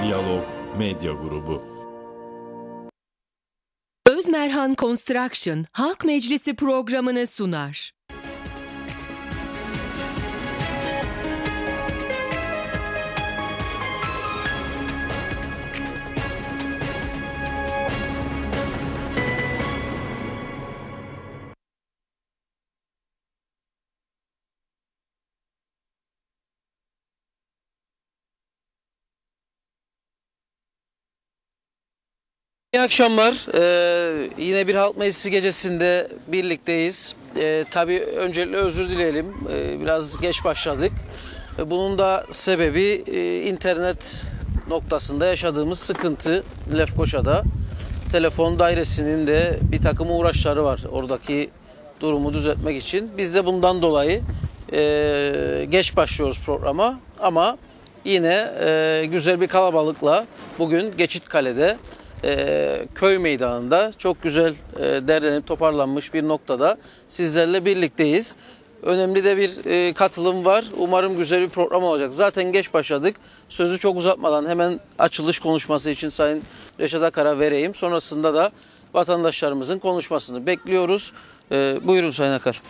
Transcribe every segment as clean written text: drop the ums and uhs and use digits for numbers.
Diyalog Medya Grubu. Özmerhan Construction Halk Meclisi programını sunar. İyi akşamlar. Yine bir halk meclisi gecesinde birlikteyiz. Tabii öncelikle özür dileyelim. Biraz geç başladık. Bunun da sebebi internet noktasında yaşadığımız sıkıntı Lefkoşa'da. Telefon dairesinin de bir takım uğraşları var oradaki durumu düzeltmek için. Biz de bundan dolayı geç başlıyoruz programa. Ama yine güzel bir kalabalıkla bugün Geçitkale'de köy meydanında çok güzel derlenip toparlanmış bir noktada sizlerle birlikteyiz. Önemli de bir katılım var. Umarım güzel bir program olacak. Zaten geç başladık. Sözü çok uzatmadan hemen açılış konuşması için Sayın Reşat Akar'a vereyim. Sonrasında da vatandaşlarımızın konuşmasını bekliyoruz. Buyurun Sayın Akar.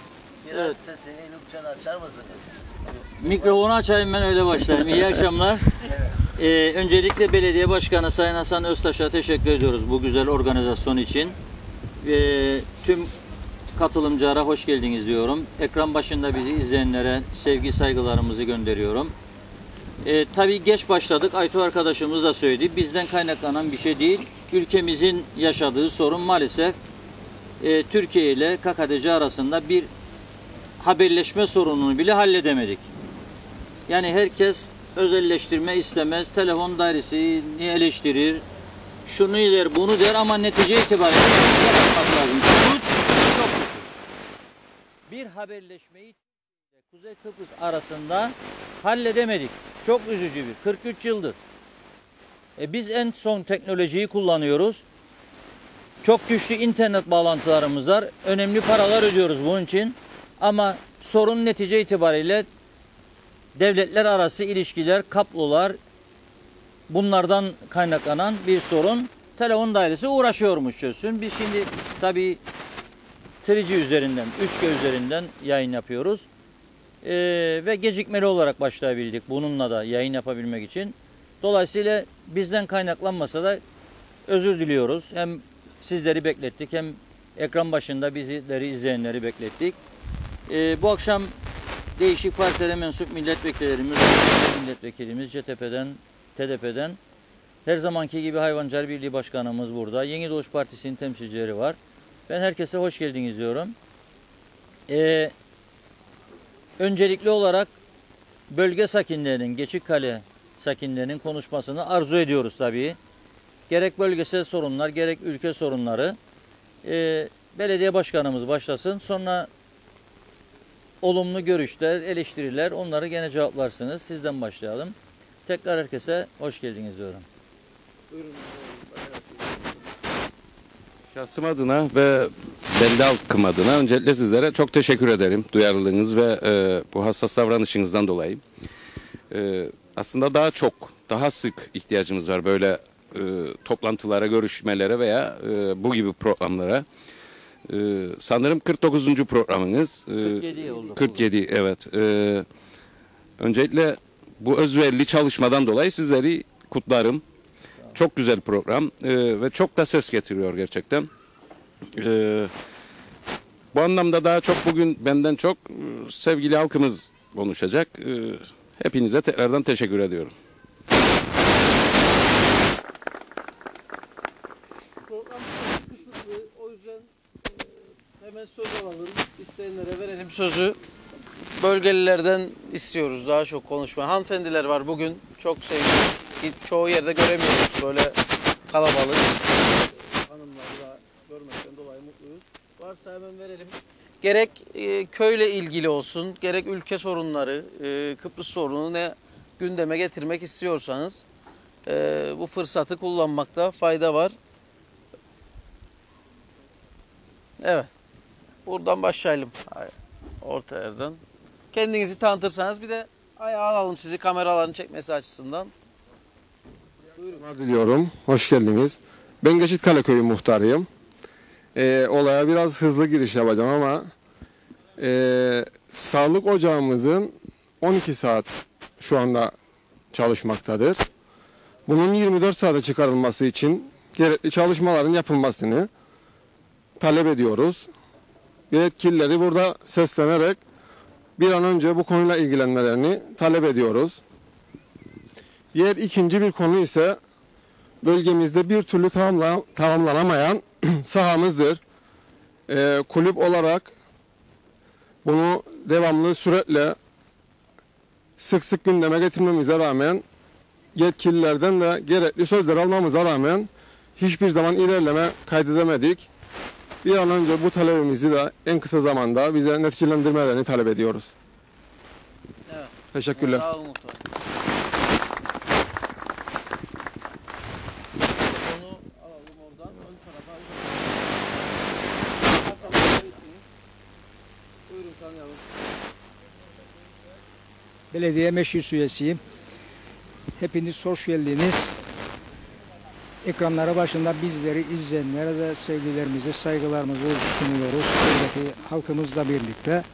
Biraz sesini lütfen açar mısınız? Mikrofonu açayım, ben öyle başlayayım. İyi akşamlar. Öncelikle Belediye Başkanı Sayın Hasan Öztaş'a teşekkür ediyoruz bu güzel organizasyon için. Tüm katılımcılara hoş geldiniz diyorum. Ekran başında bizi izleyenlere sevgi saygılarımızı gönderiyorum. Tabii geç başladık. Aytu arkadaşımız da söyledi. Bizden kaynaklanan bir şey değil. Ülkemizin yaşadığı sorun maalesef Türkiye ile KKTC arasında bir haberleşme sorununu bile halledemedik. Yani herkes özelleştirme istemez, telefon dairesini eleştirir, şunu der, bunu der ama netice itibariyle yapmak lazım. Çok bir haberleşmeyi Kuzey Kıbrıs arasında halledemedik. Çok üzücü bir. 43 yıldır. Biz en son teknolojiyi kullanıyoruz. Çok güçlü internet bağlantılarımız var. Önemli paralar ödüyoruz bunun için. Ama sorun netice itibariyle devletler arası ilişkiler, kablolar, bunlardan kaynaklanan bir sorun. Telefon dairesi uğraşıyormuş çözsün. Biz şimdi tabii 3G üzerinden, 3G üzerinden yayın yapıyoruz. Ve gecikmeli olarak başlayabildik bununla da yayın yapabilmek için. Dolayısıyla bizden kaynaklanmasa da özür diliyoruz. Hem sizleri beklettik hem ekran başında bizleri izleyenleri beklettik. Bu akşam değişik partilere mensup milletvekilimiz CTP'den, TDP'den, her zamanki gibi Hayvancılık Birliği Başkanımız burada. Yeni Doğuş Partisi'nin temsilcileri var. Ben herkese hoş geldiniz diyorum. Öncelikli olarak bölge sakinlerinin, Geçitkale sakinlerinin konuşmasını arzu ediyoruz tabii. Gerek bölgesel sorunlar, gerek ülke sorunları. Belediye başkanımız başlasın. Sonra olumlu görüşler, eleştiriler, onları gene cevaplarsınız. Sizden başlayalım. Tekrar herkese hoş geldiniz diyorum. Buyurun. Şahsım adına ve belli halkım adına öncelikle sizlere çok teşekkür ederim. Duyarlılığınız ve bu hassas davranışınızdan dolayı. Aslında daha sık ihtiyacımız var böyle toplantılara, görüşmelere veya bu gibi programlara. Sanırım 49. programınız. 47 oldu. 47, evet. Öncelikle bu özverili çalışmadan dolayı sizleri kutlarım. Çok güzel program ve çok da ses getiriyor gerçekten. Bu anlamda daha çok bugün benden çok sevgili halkımız konuşacak. Hepinize tekrardan teşekkür ediyorum. Program kısıtlı. O yüzden hemen söz alalım. İsteyenlere verelim sözü. Bölgelilerden istiyoruz daha çok konuşma. Hanımefendiler var bugün. Çok seviyoruz. Çoğu yerde göremiyoruz böyle kalabalık. Hanımları da görmekten dolayı mutluyuz. Varsa hemen verelim. Gerek köyle ilgili olsun, gerek ülke sorunları, Kıbrıs sorunu ne gündeme getirmek istiyorsanız bu fırsatı kullanmakta fayda var. Evet. Buradan başlayalım. Orta yerden. Kendinizi tanıtırsanız bir de ayağa alalım sizi kameraların çekmesi açısından. Diliyorum. Hoş geldiniz. Ben Geçitkale Köyü muhtarıyım. Olaya biraz hızlı giriş yapacağım ama sağlık ocağımızın 12 saat şu anda çalışmaktadır. Bunun 24 saate çıkarılması için gerekli çalışmaların yapılmasını talep ediyoruz. Yetkilileri burada seslenerek bir an önce bu konuyla ilgilenmelerini talep ediyoruz. Diğer ikinci bir konu ise bölgemizde bir türlü tamamlanamayan sahamızdır. Kulüp olarak bunu devamlı sürekli sık sık gündeme getirmemize rağmen, yetkililerden de gerekli sözler almamıza rağmen hiçbir zaman ilerleme kaydedemedik. Bir an önce bu talebimizi de en kısa zamanda bize neticelendirmelerini talep ediyoruz. Evet. Teşekkürler. Sağ olun muhtar. Onu alalım oradan ön tarafa. Buyurun tanıyalım. Belediye meclis üyesiyim. Hepiniz hoş geldiniz. Ekranları başında bizleri izleyenlere de sevgilerimizi, saygılarımızı sunuyoruz. Buradaki halkımızla birlikte.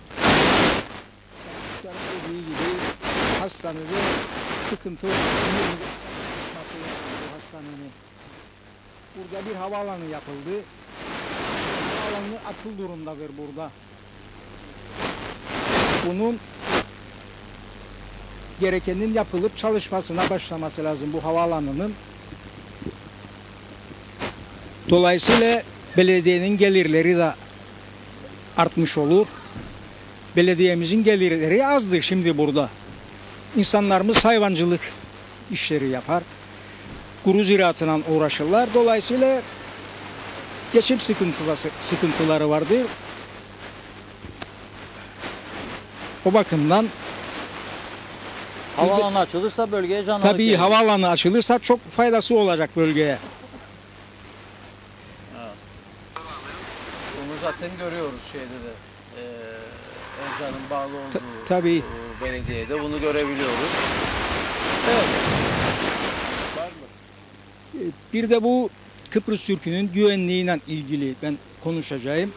Muhtarın dediği gibi hastanede sıkıntı bu hastanenin. Burada bir havaalanı yapıldı. Havaalanı atıl durumdadır burada. Bunun gerekenin yapılıp çalışmasına başlaması lazım bu havaalanının. Dolayısıyla belediyenin gelirleri de artmış olur. Belediyemizin gelirleri azdır şimdi burada. İnsanlarımız hayvancılık işleri yapar. Kuru ziraatla uğraşırlar. Dolayısıyla geçim sıkıntıları vardır. O bakımdan Havaalanı açılırsa bölgeye canlılık tabii gelir. havaalanı açılırsa çok faydası olacak bölgeye. Bunu zaten görüyoruz şeyde de. Ercan'ın bağlı olduğu Tabii. belediyede bunu görebiliyoruz. Evet. Var mı? Bir de bu Kıbrıs Türk'ünün güvenliğiyle ilgili ben konuşacağım.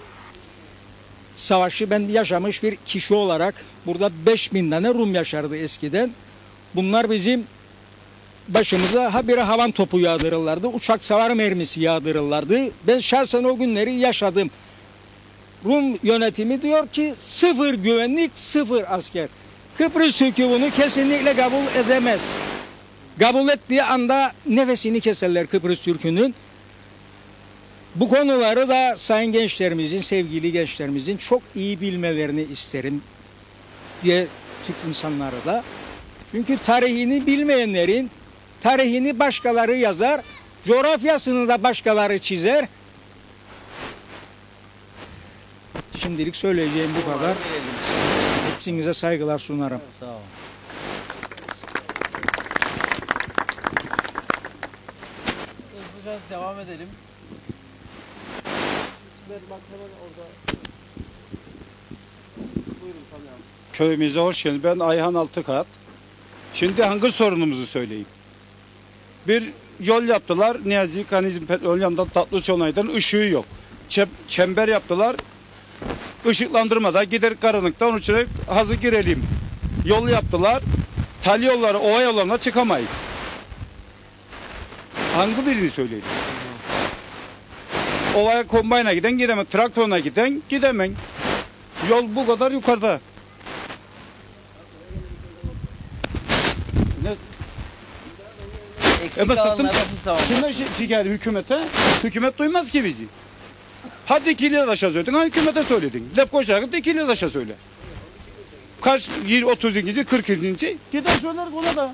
Savaşı ben yaşamış bir kişi olarak burada 5000 tane Rum yaşardı eskiden. Bunlar bizim başımıza habire havan topu yağdırırlardı. Uçak savar mermisi yağdırırlardı. Ben şahsen o günleri yaşadım. Rum yönetimi diyor ki sıfır güvenlik, sıfır asker. Kıbrıs Türk'ü bunu kesinlikle kabul edemez. Kabul ettiği anda nefesini keserler Kıbrıs Türk'ünün. Bu konuları da sayın gençlerimizin, sevgili gençlerimizin çok iyi bilmelerini isterim diye Türk insanları da. Çünkü tarihini bilmeyenlerin tarihini başkaları yazar, coğrafyasını da başkaları çizer. Şimdilik söyleyeceğim bu kadar. Hepsinize saygılar sunarım. Sağ olun. Hızlıca devam edelim. Bak hemen orada. Buyurun tanıyalım. Köyümüze hoş geldiniz. Ben Ayhan Altıkat. Şimdi hangi sorunumuzu söyleyeyim? Bir yol yaptılar. Niyazi Kanizm Petrol yanından Tatlıçonay'dan ışığı yok. Çember yaptılar. Işıklandırmada gider karanlıktan uçarak hazır girelim. Yol yaptılar. Tal yolları, ova yollarına çıkamayız. Hangi birini söyleyeyim? Ovaya kombayna giden gidemem. Traktörüne giden gidemem. Yol bu kadar yukarıda. Ne? Eksik Mesela alanlar nasıl tamam? Kime şikayet hükümete? Hükümet duymaz ki bizi. Hadi ikili taşa söyledin, ha hükümete söyledin. Lefko şarkı ikili taşa söyle. Kaç 32. 40. gider söyler ona da.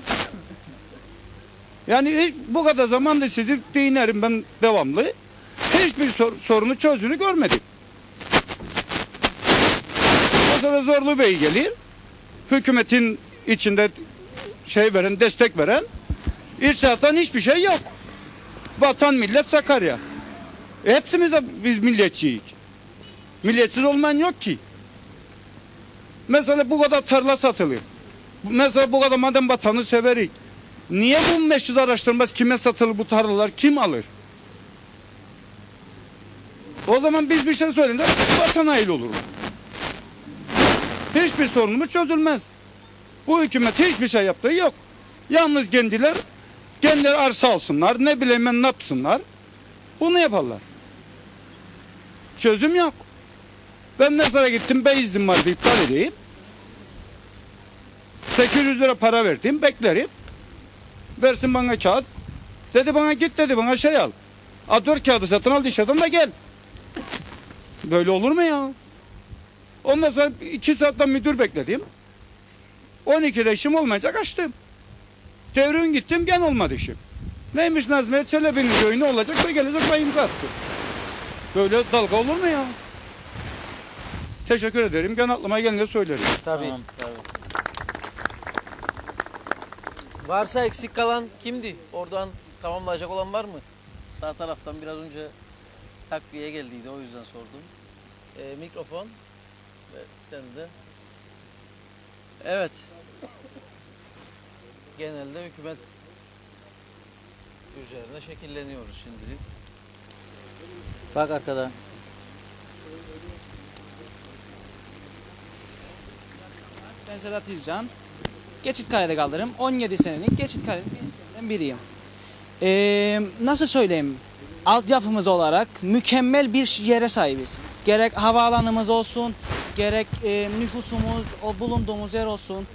Yani hiç bu kadar zamanda sizi dinlerim ben devamlı. Hiçbir sorunu çözdüğünü görmedim. Mesela Zorlu Bey gelir. Hükümetin içinde destek veren İrşattan hiçbir şey yok. Vatan millet Sakarya. Hepsimiz de biz milliyetçiyiz. Milliyetsiz olmayan yok ki. Mesela bu kadar tarla satılıyor. Mesela bu kadar madem vatanı severik. Niye bu meşhur araştırmaz? Kime satılır bu tarlalar? Kim alır? O zaman biz bir şey söyleyince vatan haini olur. Hiçbir sorunumuz çözülmez. Bu hükümet hiçbir şey yaptığı yok. Yalnız kendileri arsa alsınlar, ne bileyim ben ne yapsınlar. Bunu yaparlar. Çözüm yok. Ben ne sonra gittim, bey iznim vardı, iptal edeyim. 800 lira para verdim, beklerim. Versin bana kağıt. Dedi bana git dedi, bana şey al. A4 kağıdı satın al, dışarıdan da gel. Böyle olur mu ya? Ondan sonra 2 saatten müdür bekledim. 12'de işim olmayacak, açtım. Devrin gittim, gene olmadı işim. Neymiş Nazmiye Çelebi'nin köyü, ne olacak da gelecek ve imza atsın. Böyle dalga olur mu ya? Teşekkür ederim. Gene aklıma gelince söylerim. Tabii. Tamam, tabii. Varsa eksik kalan kimdi? Oradan tamamlayacak olan var mı? Sağ taraftan biraz önce takviye geldiydi, o yüzden sordum. Mikrofon ve sen de. Evet. Genelde hükümet üzerine şekilleniyoruz şimdilik. Bak arkada. Ben Sedat İzcan. Geçitkale'de kalırım. 17 senelik Geçitkale'nin gençlerinden biriyim. Nasıl söyleyeyim? Altyapımız olarak mükemmel bir yere sahibiz. Gerek havaalanımız olsun, gerek nüfusumuz, o bulunduğumuz yer olsun.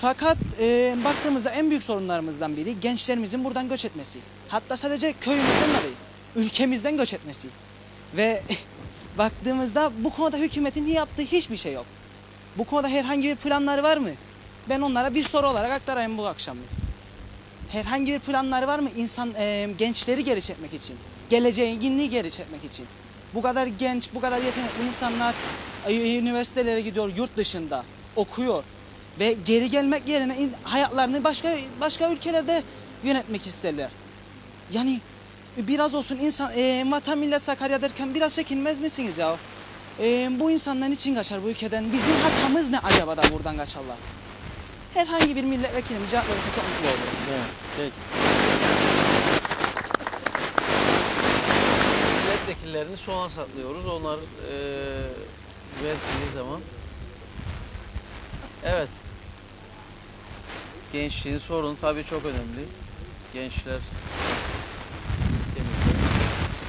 Fakat baktığımızda en büyük sorunlarımızdan biri gençlerimizin buradan göç etmesi. Hatta sadece köyümüzden de değil, ülkemizden göç etmesi. Ve baktığımızda bu konuda hükümetin yaptığı hiçbir şey yok. Bu konuda herhangi bir planları var mı? Ben onlara bir soru olarak aktarayım bu akşam. Herhangi bir planları var mı gençleri geri çekmek için? Geleceğini geri çekmek için? Bu kadar genç, bu kadar yetenekli insanlar üniversitelere gidiyor, yurt dışında okuyor. Ve geri gelmek yerine hayatlarını başka ülkelerde yönetmek isterler. Yani biraz olsun vatan millet Sakarya derken biraz çekinmez misiniz ya? Bu insanlar için kaçar bu ülkeden? Bizim hatamız ne acaba da buradan kaçarlar? Herhangi bir milletvekilimiz cevap verirse çok mutlu olurum. Evet, peki. Milletvekillerini sona saklıyoruz. Onlar verdiği zaman. Evet. Gençliğin sorunu tabii çok önemli. Gençler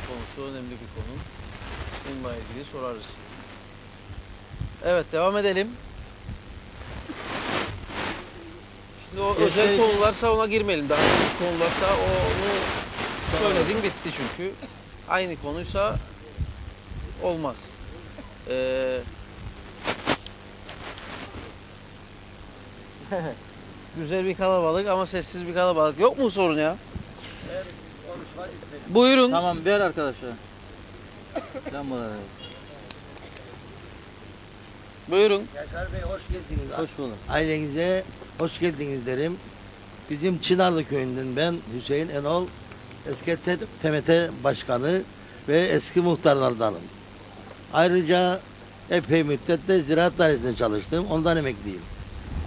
konusu önemli bir konu. Bununla ilgili sorarız. Evet, devam edelim. Şimdi o özel konularsa ona girmeyelim. Daha büyük konularsa onu söyledin bitti çünkü. Aynı konuysa olmaz. Güzel bir kalabalık ama sessiz bir kalabalık. Yok mu sorun ya? Buyurun. Tamam, ver arkadaşlar. Sen bana ver. Buyurun. Yaşar Bey hoş geldiniz. Hoş bulduk. Ailenize hoş geldiniz derim. Bizim Çınarlı köyünden ben Hüseyin Enol, eski TMT Başkanı ve eski muhtarlardanım. Ayrıca epey müddette ziraat dairesinde çalıştım. Ondan emekliyim.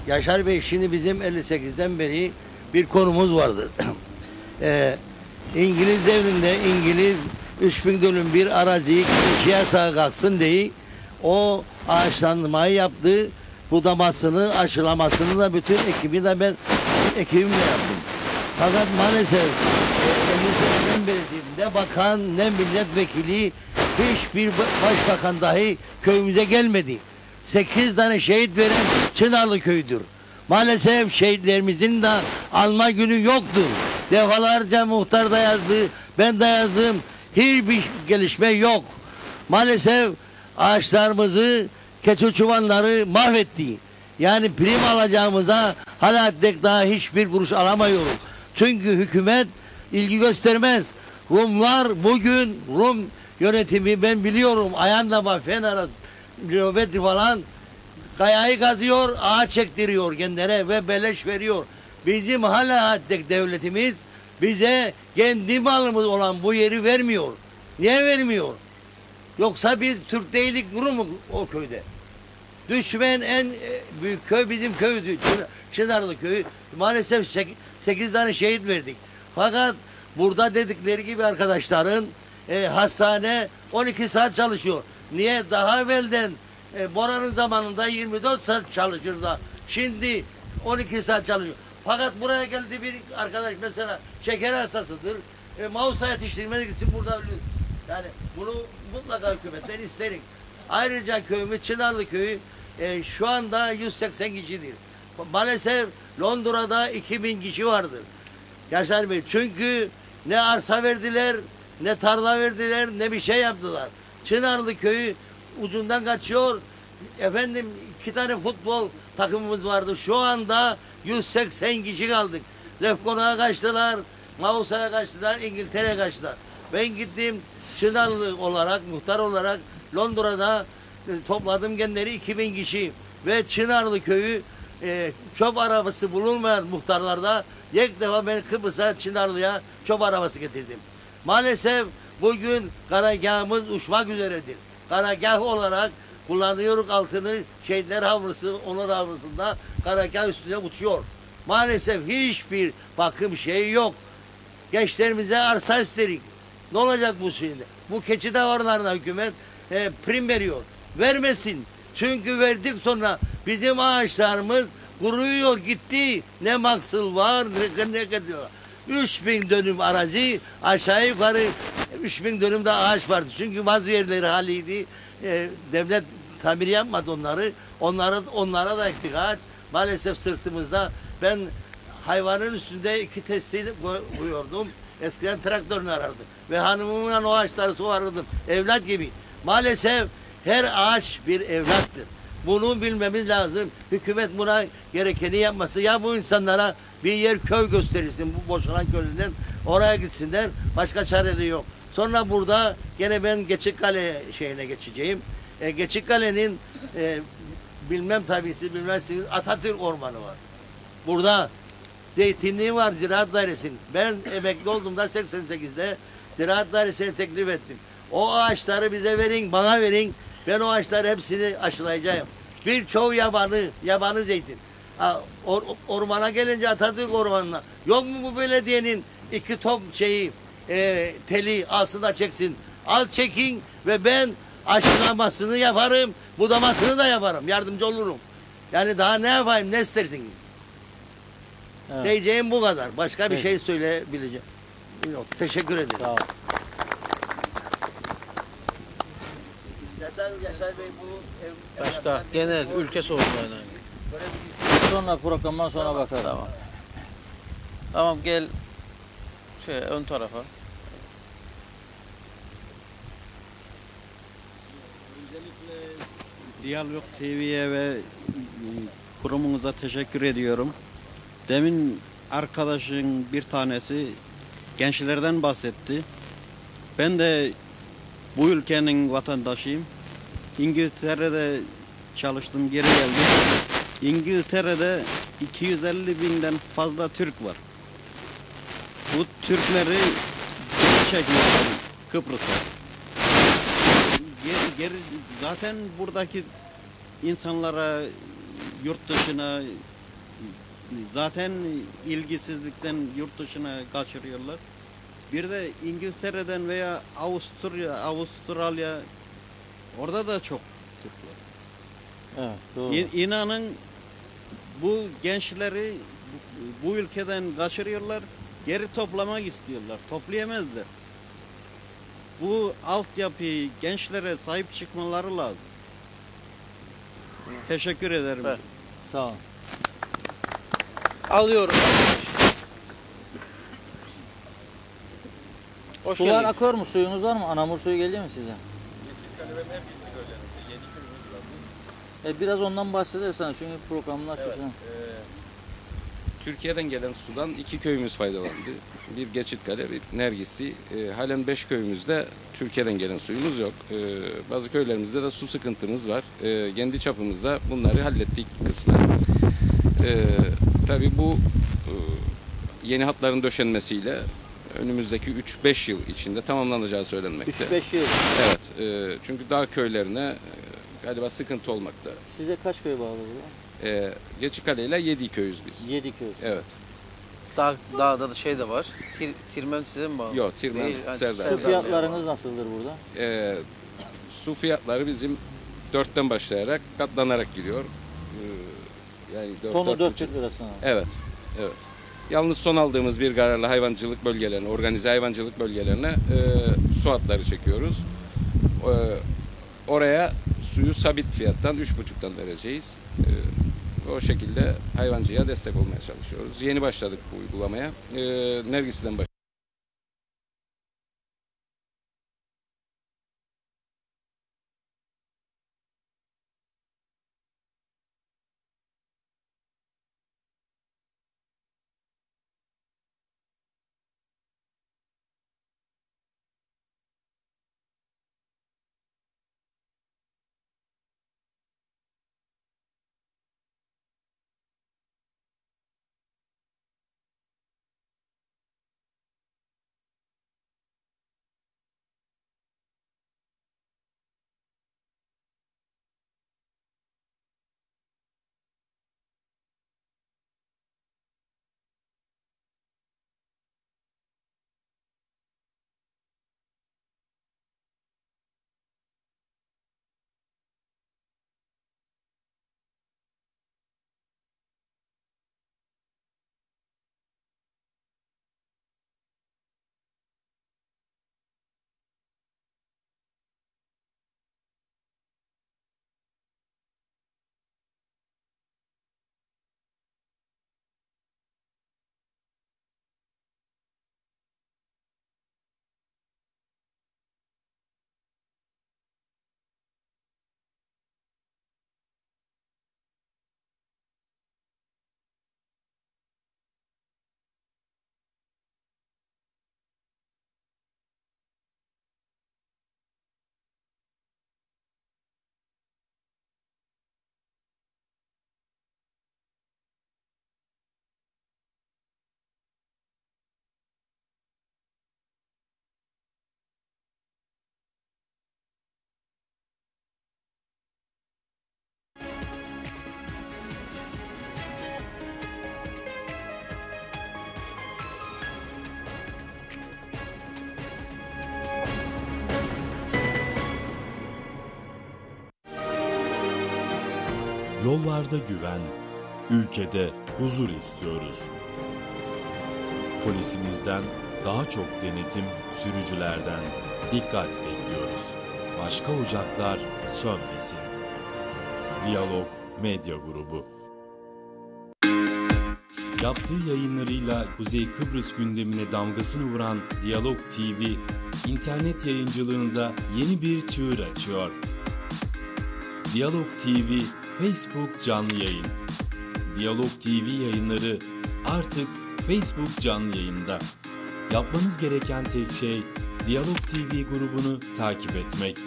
Yaşar Bey şimdi bizim 58'den beri bir konumuz vardır. İngiliz devrinde İngiliz 3000 dönüm bir araziyi ikiye sağa kalksın diye o ağaçlandırmayı yaptı. Budamasını, aşılamasını da bütün ekibi de ben ekibimle yaptım. Fakat maalesef 50 seneden beri ne bakan ne milletvekili hiçbir başbakan dahi köyümüze gelmedi. 8 tane şehit veren Çınarlı köyüdür. Maalesef şehitlerimizin de alma günü yoktur. Defalarca muhtar da yazdı, ben de yazdım. Hiçbir gelişme yok. Maalesef ağaçlarımızı, keçi çobanları mahvetti. Yani prim alacağımıza hala daha hiçbir kuruş alamıyoruz. Çünkü hükümet ilgi göstermez. Rumlar bugün Rum yönetimi ben biliyorum. Ayandama, Fener'e, nöbeti falan kayayı kazıyor, ağaç çektiriyor kendine ve beleş veriyor. Bizim hala devletimiz bize kendi malımız olan bu yeri vermiyor. Niye vermiyor? Yoksa biz Türk değilik Rum'u o köyde. Düşmen en büyük köy bizim köydü. Çınarlı köyü. Maalesef 8 tane şehit verdik. Fakat burada dedikleri gibi arkadaşların hastane 12 saat çalışıyor. Niye? Daha evvelden Bora'nın zamanında 24 saat çalışırdı. Şimdi 12 saat çalışıyor. Fakat buraya geldi bir arkadaş mesela şeker hastasıdır. Mausa yetiştirmeye gitsin burada ölür. Yani bunu mutlaka hükümetten isterim. Ayrıca köyümüz Çınarlı köyü şu anda 180 kişidir. Maalesef Londra'da 2000 kişi vardır. Yaşar Bey, çünkü ne arsa verdiler, ne tarla verdiler, ne bir şey yaptılar. Çınarlı köyü ucundan kaçıyor. Efendim 2 tane futbol takımımız vardı. Şu anda 180 kişi kaldık. Lefkona'a kaçtılar, Mausa'ya kaçtılar, İngiltere'ye kaçtılar. Ben gittim Çınarlı olarak, muhtar olarak Londra'da topladım genleri 2000 kişi. Ve Çınarlı köyü çöp arabası bulunmayan muhtarlarda ilk defa ben Kıbrıs'a Çınarlı'ya çöp arabası getirdim. Maalesef bugün karargahımız uçmak üzeredir. Karargah olarak kullanıyoruz altını şehitler havlusu, onur havlusunda karargah üstüne uçuyor. Maalesef hiçbir bakım şeyi yok. Gençlerimize arsa istedik. Ne olacak bu şimdi? Bu keçi davarlarına hükümet prim veriyor. Vermesin. Çünkü verdik sonra bizim ağaçlarımız kuruyor gitti. Ne mahsul var ne kadar. 3000 dönüm arazi aşağı yukarı 3000 dönüm de ağaç vardı. Çünkü bazı yerleri haliydi. Devlet tamir yapmadı onları. Onlara da ektik ağaç. Maalesef sırtımızda ben hayvanın üstünde 2 testi koyuyordum. Eskiden traktörünü arardım. Ve hanımımla o ağaçları suvarırdım. Evlat gibi. Maalesef her ağaç bir evlattır. Bunu bilmemiz lazım. Hükümet buna gerekeni yapması. Ya bu insanlara bir yer köy gösterilsin. Bu boşalan köylerden oraya gitsinler. Başka çareleri yok. Sonra burada gene ben Geçikkale şeyine geçeceğim. Geçikkale'nin bilmem tabii siz bilmezsiniz Atatürk Ormanı var. Burada zeytinliği var Ziraat Dairesi'nin. Ben emekli olduğumda 88'de Ziraat Dairesi'ne teklif ettim. O ağaçları bize verin, bana verin. Ben o ağaçları hepsini aşılayacağım. Birçoğu yabanı zeytin. Ormana gelince Atatürk Ormanı'na. Yok mu bu belediyenin 2 top teli aslında çeksin. Al çekin ve ben aşılamasını yaparım, budamasını da yaparım. Yardımcı olurum. Yani daha ne yapayım, ne istersiniz? Evet. Diyeceğim bu kadar. Başka bir şey söyleyebileceğim. Yok. Teşekkür ederim. Sağ ol. Yaşar Bey bu Başka genel ülke sorunlarına. Sonra programdan sonra bakarız. Tamam. Tamam gel ön tarafa. Diyalog TV'ye ve kurumunuza teşekkür ediyorum. Demin arkadaşın bir tanesi gençlerden bahsetti. Ben de bu ülkenin vatandaşıyım. İngiltere'de çalıştım, geri geldim. İngiltere'de 250 binden fazla Türk var. Bu Türkleri geri çekiyorlar Kıbrıs'a. Zaten buradaki insanlara, yurt dışına, zaten ilgisizlikten yurt dışına kaçırıyorlar. Bir de İngiltere'den veya Avustralya, orada da çok Türk var. Evet, doğru. İnanın bu gençleri bu ülkeden kaçırıyorlar, geri toplamak istiyorlar. Toplayamazlar. Bu altyapıyı gençlere sahip çıkmaları lazım. Teşekkür ederim. Evet. Sağ ol. Alıyorum. Hoş Sular geldin. akıyor mu? Suyunuz var mı? Anamur suyu geliyor mu size? Biraz ondan bahsedersen çünkü programın açısından. Türkiye'den gelen sudan 2 köyümüz faydalandı. Bir Geçitkale, bir Nergisli. Halen 5 köyümüzde Türkiye'den gelen suyumuz yok. Bazı köylerimizde de su sıkıntımız var. Kendi çapımızda bunları hallettik kısmen. Tabii bu yeni hatların döşenmesiyle önümüzdeki 3-5 yıl içinde tamamlanacağı söylenmekte. 3-5 yıl. Evet. Çünkü dağ köylerine galiba sıkıntı olmakta. Size kaç köy bağlı burada? Geçikkale ile 7 köyüz biz. 7 köy. Evet. Dağda da şey de var. Tirmen size mi bağlı? Yok, Tirmen Değil, Serdar. Su fiyatlarınız nasıldır burada? Su fiyatları bizim 4'ten başlayarak katlanarak gidiyor. Yani Tonu 4,5 4,5 lirasına. Evet, evet. Yalnız son aldığımız bir kararla hayvancılık bölgelerine, organize hayvancılık bölgelerine su hatları çekiyoruz. Oraya suyu sabit fiyattan 3,5'tan vereceğiz. O şekilde hayvancıya destek olmaya çalışıyoruz. Yeni başladık bu uygulamaya. Nergis'ten başladık. Yollarda güven, ülkede huzur istiyoruz. Polisimizden daha çok denetim, sürücülerden dikkat bekliyoruz. Başka ocaklar sönmesin. Diyalog Medya Grubu. Yaptığı yayınlarıyla Kuzey Kıbrıs gündemine damgasını vuran Diyalog TV, internet yayıncılığında yeni bir çığır açıyor. Diyalog TV Facebook canlı yayın. Diyalog TV yayınları artık Facebook canlı yayında. Yapmanız gereken tek şey Diyalog TV grubunu takip etmek.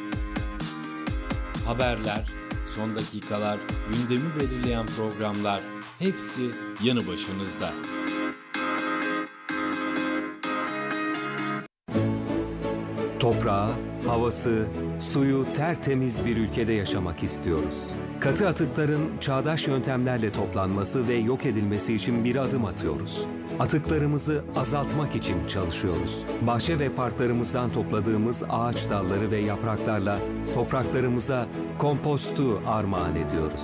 Haberler, son dakikalar, gündemi belirleyen programlar hepsi yanı başınızda. Toprağı, havası, suyu tertemiz bir ülkede yaşamak istiyoruz. Katı atıkların çağdaş yöntemlerle toplanması ve yok edilmesi için bir adım atıyoruz. Atıklarımızı azaltmak için çalışıyoruz. Bahçe ve parklarımızdan topladığımız ağaç dalları ve yapraklarla topraklarımıza kompostu armağan ediyoruz.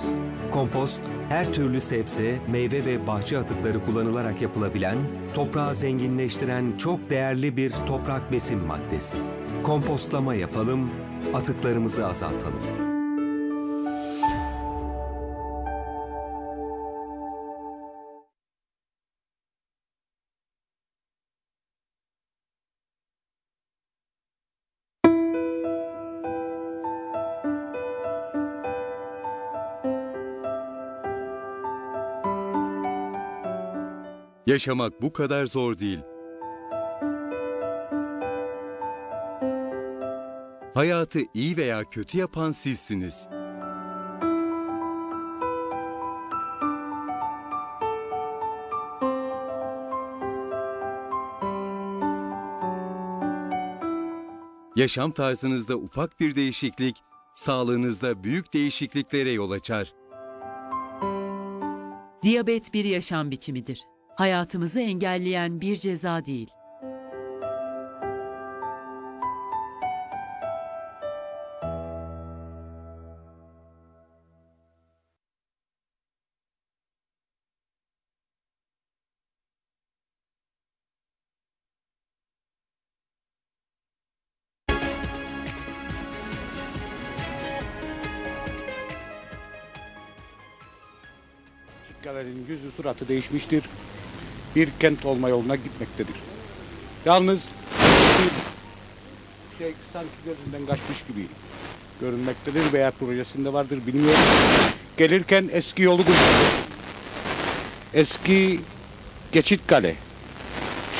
Kompost, her türlü sebze, meyve ve bahçe atıkları kullanılarak yapılabilen, toprağı zenginleştiren çok değerli bir toprak besin maddesi. Kompostlama yapalım, atıklarımızı azaltalım. Yaşamak bu kadar zor değil. Hayatı iyi veya kötü yapan sizsiniz. Yaşam tarzınızda ufak bir değişiklik, sağlığınızda büyük değişikliklere yol açar. Diyabet bir yaşam biçimidir. Hayatımızı engelleyen bir ceza değil. Kale'nin yüzü suratı değişmiştir. Bir kent olma yoluna gitmektedir. Yalnız bir şey sanki gözünden kaçmış gibi görünmektedir veya projesinde vardır bilmiyorum. Gelirken eski yolu kullandı. Eski Geçitkale,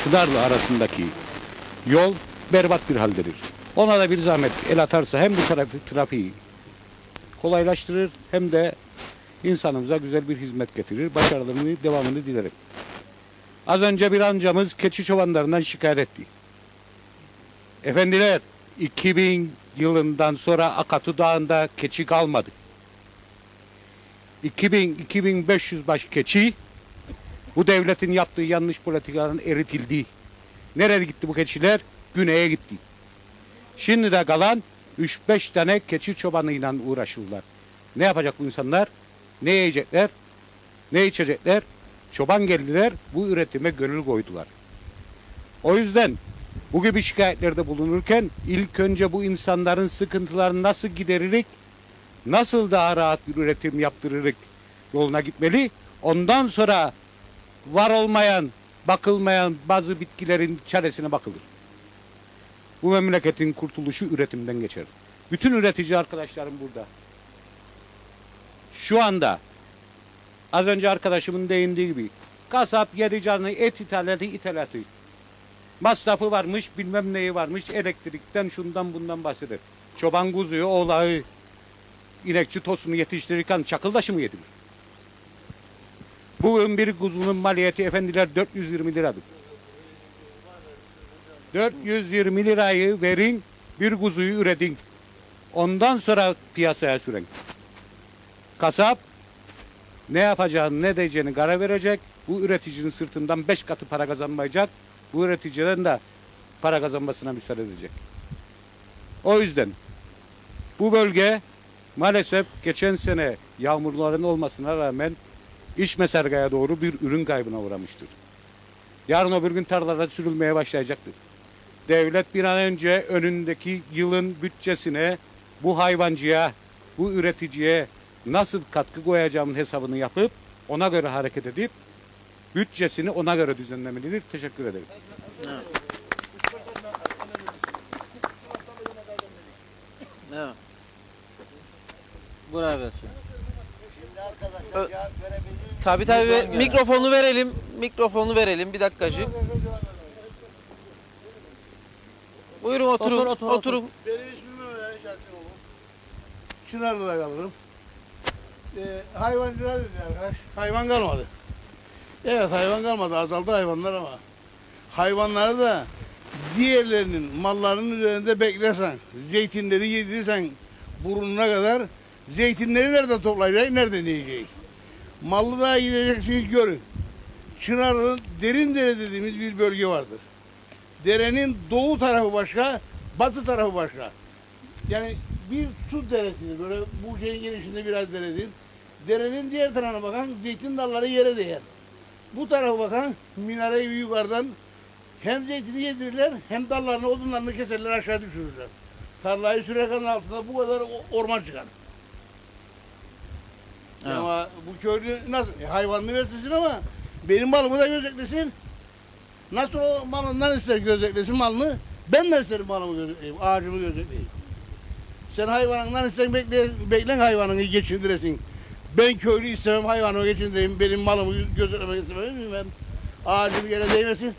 Çınarlı arasındaki yol berbat bir haldedir. Ona da bir zahmet el atarsa hem bu trafiği kolaylaştırır hem de İnsanımıza güzel bir hizmet getirir. Başarılarını, devamını dilerim. Az önce bir amcamız keçi çobanlarından şikayet etti. Efendiler, 2000 yılından sonra Akatu Dağı'nda keçi kalmadı. 2000-2500 baş keçi bu devletin yaptığı yanlış politikaların eritildi. Nereye gitti bu keçiler? Güney'e gitti. Şimdi de kalan 3-5 tane keçi çobanıyla uğraşırlar. Ne yapacak bu insanlar? Ne yiyecekler? Ne içecekler? Çoban geldiler, bu üretime gönül koydular. O yüzden bu gibi şikayetlerde bulunurken ilk önce bu insanların sıkıntılarını nasıl gideririk, nasıl daha rahat bir üretim yaptırırık yoluna gitmeli. Ondan sonra var olmayan, bakılmayan bazı bitkilerin çaresine bakılır. Bu memleketin kurtuluşu üretimden geçer. Bütün üretici arkadaşlarım burada. Şu anda az önce arkadaşımın değindiği gibi kasap yedi canlı et ithalatı. Masrafı varmış, bilmem neyi varmış, elektrikten şundan bundan bahseder. Çoban kuzuyu, oğlağı, inekçi tosunu yetiştirirken çakıldaşı mı yediler? Bugün bir kuzunun maliyeti efendiler 420 liradır. 420 lirayı verin, bir kuzuyu üretin. Ondan sonra piyasaya süren. Kasap ne yapacağını ne diyeceğini karar verecek. Bu üreticinin sırtından 5 katı para kazanmayacak. Bu üreticiden de para kazanmasına müsaade edecek. O yüzden bu bölge maalesef geçen sene yağmurların olmasına rağmen İşmesarga'ya doğru bir ürün kaybına uğramıştır. Yarın öbür gün tarlalara sürülmeye başlayacaktır. Devlet bir an önce önündeki yılın bütçesine bu hayvancıya, bu üreticiye nasıl katkı koyacağımın hesabını yapıp ona göre hareket edip bütçesini ona göre düzenlemelidir. Teşekkür ederim. Evet. Evet. Bravo. Tabii mikrofonu verelim bir dakikacık. Buyurun oturun. Benim ismim Mehmet Şahsinoğlu. Çınarlı'da kalırım. Hayvancılar dedi arkadaş. Hayvan kalmadı. Evet hayvan kalmadı. Azaldı hayvanlar ama. Hayvanları da diğerlerinin mallarının üzerinde beklersen, zeytinleri yedirirsen burnuna kadar zeytinleri nerede toplayacak, nerede yiyecek? Mallı daha gideceksiniz görün. Çınarlı'nın Derindere dediğimiz bir bölge vardır. Derenin doğu tarafı başka, batı tarafı başka. Yani bir su deresidir. Böyle bu şeyin girişinde biraz deredir. Derenin diğer tarafına bakan zeytin dalları yere değer. Bu tarafa bakan minareyi yukarıdan hem zeytini yedirirler hem dallarını, odunlarını keserler, aşağı düşürürler. Tarlayı sürerken altında bu kadar orman çıkar. Evet. Ama bu köylü nasıl? Hayvanını beslesin ama benim malımı da gözetlesin. Nasıl o malından ister gözetlesin malını? Ben de isterim malımı gözetleyeyim, ağacımı gözetleyeyim. Sen hayvanından istersen beklen hayvanını geçindiresin. Ben köylü istemem hayvanımı geçindireyim, benim malımı gözetlemek istemem. Ben ağacım yere değmesin.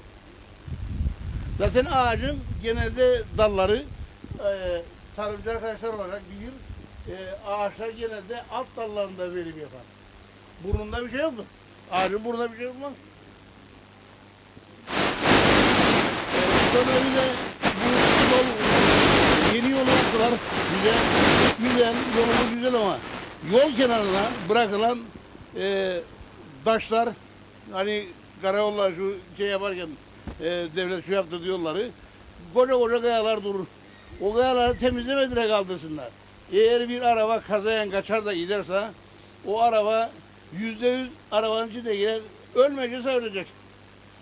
Zaten ağacın genelde dalları tarımcı arkadaşlar olarak bilir. Ağaçlar genelde alt dallarında verim yapar. Burnunda bir şey yoktur. Ağacın burnunda bir şey olmaz. Sonra bir de bu yol, yeni yolu yaptılar. Güzel, yolumuz güzel ama yol kenarına bırakılan taşlar, hani karayollar şu şey yaparken devlet şu yaptı diyorları. Koca koca kayalar durur. O kayaları temizlemediler kaldırsınlar. Eğer bir araba kazayan kaçar da giderse o araba %100 arabanın içinde gider. Ölmeyecekse ölecek.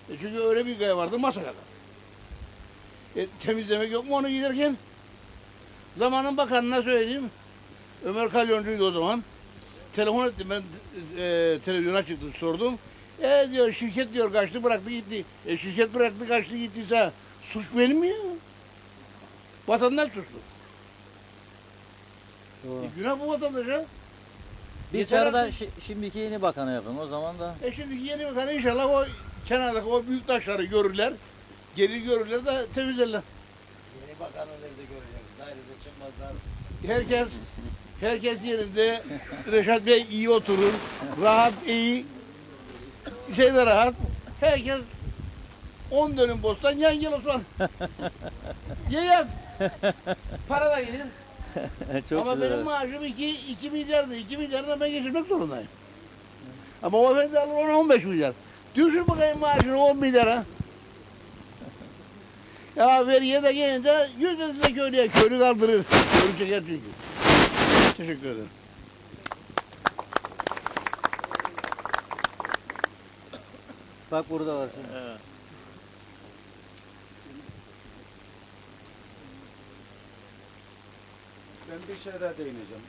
Çünkü öyle bir kaya vardı masa kadar. Temizlemek yok mu onu giderken? Zamanın bakanına söyleyeyim. Ömer Kalyoncuydu o zaman. Telefon ettim ben televizyona çıktım sordum. Diyor şirket diyor kaçtı bıraktı gitti. Şirket bıraktı kaçtı gittiyse suç benim mi ya? Vatandaş suçlu. Günah bu vatandaşa. Bir çağrıda şimdiki yeni bakana yapın o zaman da. Şimdiki yeni bakan inşallah o kenardaki o büyük taşları görürler. Gelir görürler de temizlerler. Yeni bakanı nerede göreceğiz? Dairede çıkmazlar. Herkes yerinde. Reşat Bey iyi oturur. Rahat iyi. Şeyde rahat. Herkes 10 dönüm bostan yan gel Osman. Ye yat. Para da gelir. Ama güzel. benim maaşım 2 milyardı. 2 milyarla ben geçirmek zorundayım. Ama o efendi alır ona 15 milyar. Düşür bakayım maaşını 10 milyara. Ya veriye de gelince 100 de köylüye köylü kaldırır. Köylü çeker çünkü. Teşekkür ederim. Bak burada var şimdi. Evet. Ben bir şeye daha değineceğim.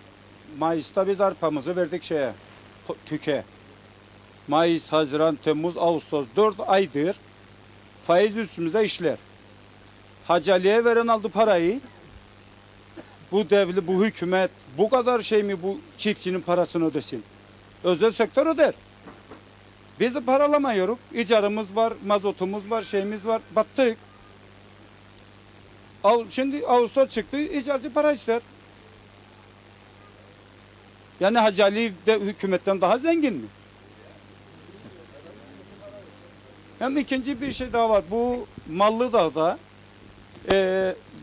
Mayıs'ta biz arpamızı verdik TÜK'e. Mayıs, Haziran, Temmuz, Ağustos 4 aydır faiz üstümüzde işler. Hacı Ali'ye veren aldı parayı. Bu devlet, bu hükümet bu kadar şey mi bu çiftçinin parasını ödesin? Özel sektör öder. Biz de paralamıyoruz. İcarımız var, mazotumuz var, şeyimiz var. Battık. Şimdi Ağustos çıktı, icarcı para ister. Yani Hacı Ali de hükümetten daha zengin mi? Hem ikinci bir şey daha var. Bu Mallıdağ'da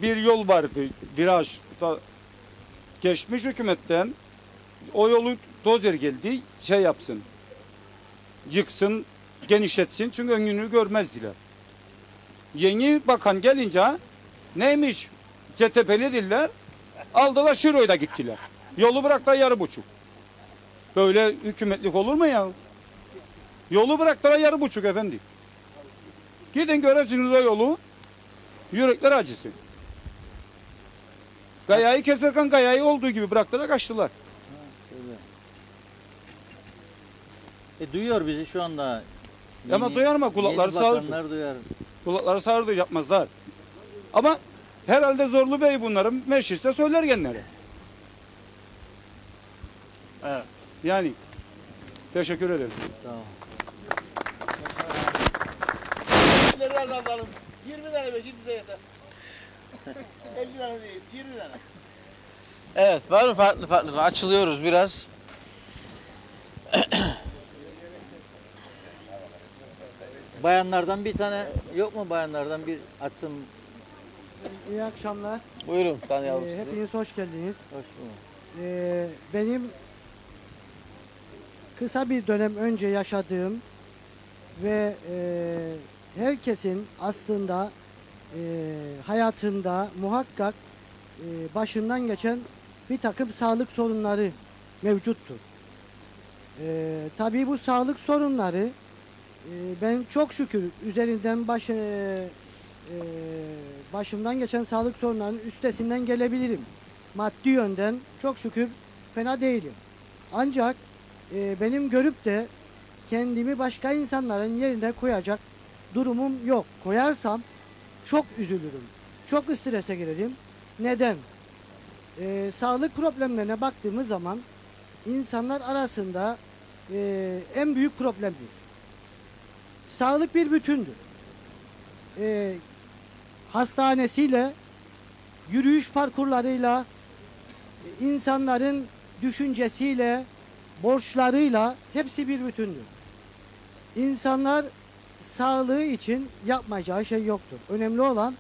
bir yol vardı. Virajda geçmiş hükümetten o yolu dozer geldi şey yapsın. Yıksın, genişletsin. Çünkü önünü görmezdiler. Yeni bakan gelince neymiş? CTP'li diller. Aldılar Şiro'ya gittiler. Yolu bıraktılar 2,5. Böyle hükümetlik olur mu ya? Yolu bıraktılar 2,5 efendim. Gidin göreceksiniz o yolu. Yürekler acısın. Gayayı keserken gayayı olduğu gibi bıraktılar kaçtılar. Duyuyor bizi şu anda. Ama duyar mı? Kulakları sağırdı. Duyar. Kulakları sağırdı yapmazlar. Ama herhalde Zorlu Bey bunların mecliste söyler genleri. Evet. Yani teşekkür ederim. Sağ ol. 20 tane be bize yeter. 50 tane değil 20 tane. Evet, var mı farklı açılıyoruz biraz. Bayanlardan bir tane yok mu bayanlardan bir açsın. İyi akşamlar. Buyurun tanıyalım sizi. Hepiniz hoş geldiniz. Hoş bulduk. Benim kısa bir dönem önce yaşadığım ve herkesin aslında hayatında muhakkak başından geçen bir takım sağlık sorunları mevcuttur. Tabii bu sağlık sorunları ben çok şükür üzerinden başımdan geçen sağlık sorunlarının üstesinden gelebilirim. Maddi yönden çok şükür fena değilim. Ancak benim görüp de kendimi başka insanların yerine koyacak durumum yok. Koyarsam çok üzülürüm. Çok strese girerim. Neden? Sağlık problemlerine baktığımız zaman insanlar arasında en büyük problemdir. Sağlık bir bütündür. Hastanesiyle, yürüyüş parkurlarıyla, insanların düşüncesiyle, borçlarıyla hepsi bir bütündür. İnsanlar sağlığı için yapmayacağı şey yoktur. Önemli olan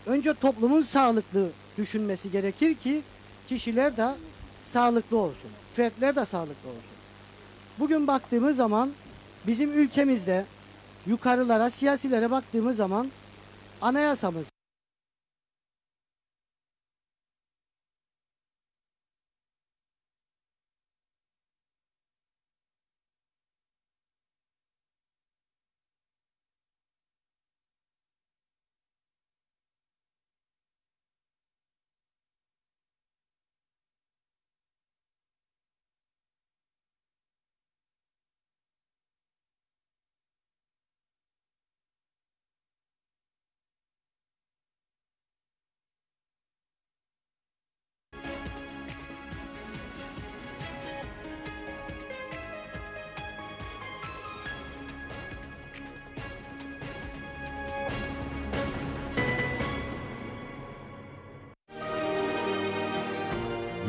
önce toplumun sağlıklı düşünmesi gerekir ki kişiler de sağlıklı olsun. Fertler de sağlıklı olsun. Bugün baktığımız zaman bizim ülkemizde yukarılara, siyasilere baktığımız zaman anayasamız.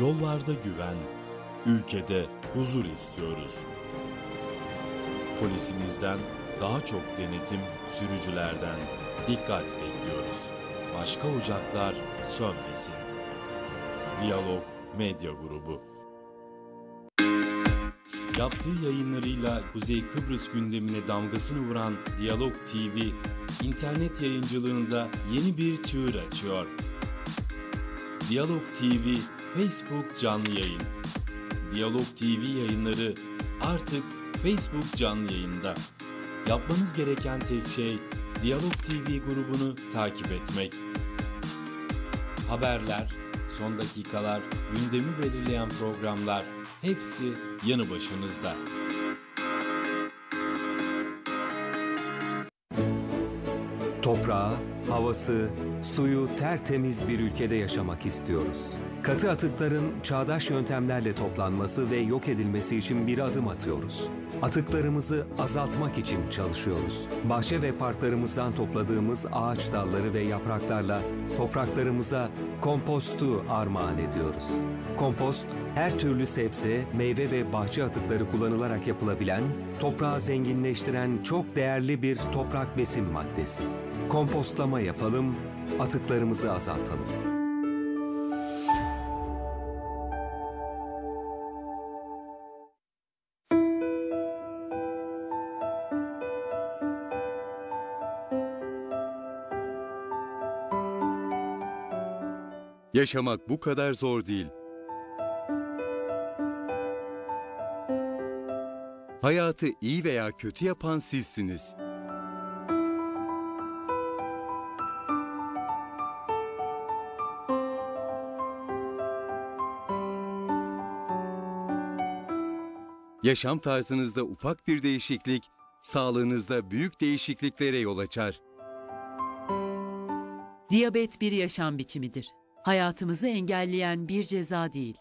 Yollarda güven, ülkede huzur istiyoruz. Polisimizden daha çok denetim, sürücülerden dikkat bekliyoruz. Başka ocaklar sönmesin. Diyalog Medya Grubu. Yaptığı yayınlarıyla Kuzey Kıbrıs gündemine damgasını vuran Diyalog TV, internet yayıncılığında yeni bir çığır açıyor. Diyalog TV Facebook canlı yayın. Diyalog TV yayınları artık Facebook canlı yayında. Yapmanız gereken tek şey Diyalog TV grubunu takip etmek. Haberler, son dakikalar, gündemi belirleyen programlar hepsi yanı başınızda. Toprağı, havası, suyu tertemiz bir ülkede yaşamak istiyoruz. Katı atıkların çağdaş yöntemlerle toplanması ve yok edilmesi için bir adım atıyoruz. Atıklarımızı azaltmak için çalışıyoruz. Bahçe ve parklarımızdan topladığımız ağaç dalları ve yapraklarla topraklarımıza kompostu armağan ediyoruz. Kompost, her türlü sebze, meyve ve bahçe atıkları kullanılarak yapılabilen, toprağı zenginleştiren çok değerli bir toprak besin maddesi. Kompostlama yapalım, atıklarımızı azaltalım. Yaşamak bu kadar zor değil. Hayatı iyi veya kötü yapan sizsiniz. Yaşam tarzınızda ufak bir değişiklik, sağlığınızda büyük değişikliklere yol açar. Diyabet bir yaşam biçimidir. Hayatımızı engelleyen bir ceza değil.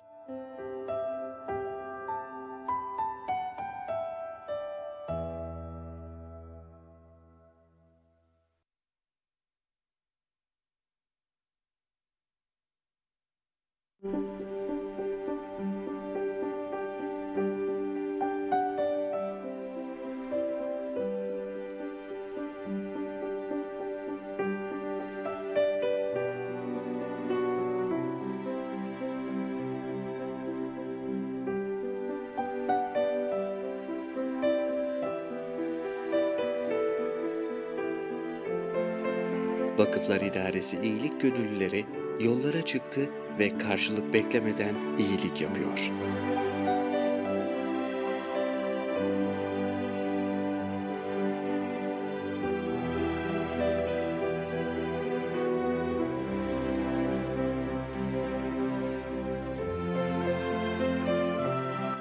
Vakıflar İdaresi iyilik gönüllüleri yollara çıktı ve karşılık beklemeden iyilik yapıyor.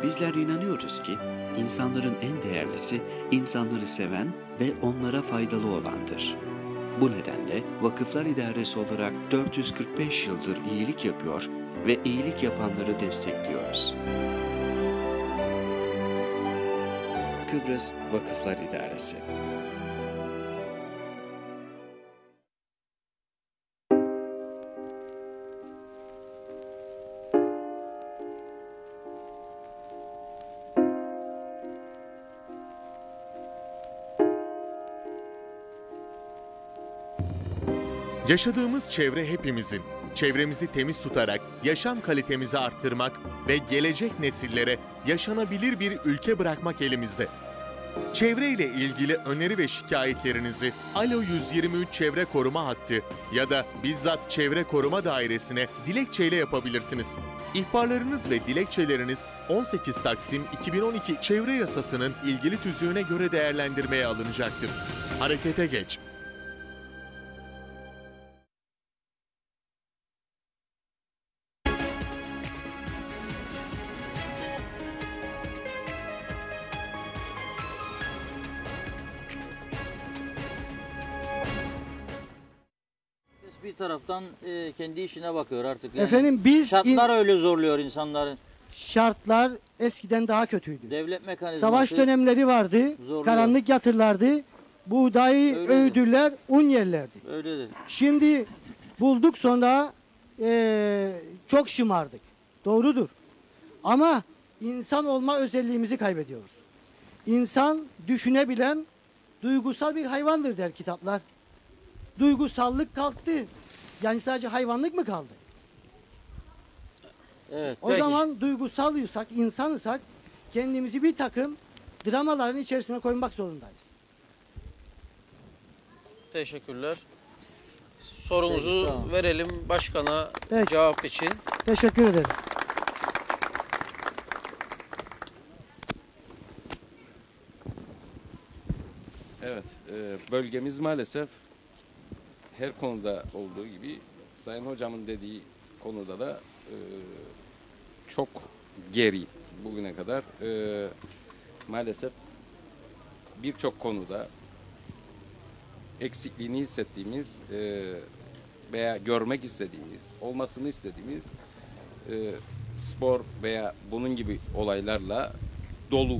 Bizler inanıyoruz ki insanların en değerlisi insanları seven ve onlara faydalı olandır. Bu nedenle Vakıflar İdaresi olarak 445 yıldır iyilik yapıyor ve iyilik yapanları destekliyoruz. Kıbrıs Vakıflar İdaresi. Yaşadığımız çevre hepimizin. Çevremizi temiz tutarak yaşam kalitemizi arttırmak ve gelecek nesillere yaşanabilir bir ülke bırakmak elimizde. Çevre ile ilgili öneri ve şikayetlerinizi Alo 123 Çevre Koruma Hattı ya da bizzat Çevre Koruma Dairesi'ne dilekçeyle yapabilirsiniz. İhbarlarınız ve dilekçeleriniz 18 Taksim 2012 Çevre Yasası'nın ilgili tüzüğüne göre değerlendirmeye alınacaktır. Harekete geç. Bir taraftan kendi işine bakıyor artık. Efendim biz şartlar öyle zorluyor insanları. Şartlar eskiden daha kötüydü. Devlet mekanizması. Savaş dönemleri vardı. Zorluyor. Karanlık yatırlardı. Buğdayı Öyledir. öğüdürler, un yerlerdi. Öyledir. Şimdi bulduk sonra çok şımardık. Doğrudur. Ama insan olma özelliğimizi kaybediyoruz. İnsan düşünebilen duygusal bir hayvandır der kitaplar. Duygusallık kalktı. Yani sadece hayvanlık mı kaldı? Evet. O zaman duygusalıysak, insanısak kendimizi bir takım dramaların içerisine koymak zorundayız. Teşekkürler. Sorumuzu Peki, tamam. verelim başkana Peki. cevap için. Teşekkür ederim. Evet, bölgemiz maalesef her konuda olduğu gibi Sayın Hocamın dediği konuda da çok geri bugüne kadar. Maalesef birçok konuda eksikliğini hissettiğimiz veya görmek istediğimiz, olmasını istediğimiz spor veya bunun gibi olaylarla dolu.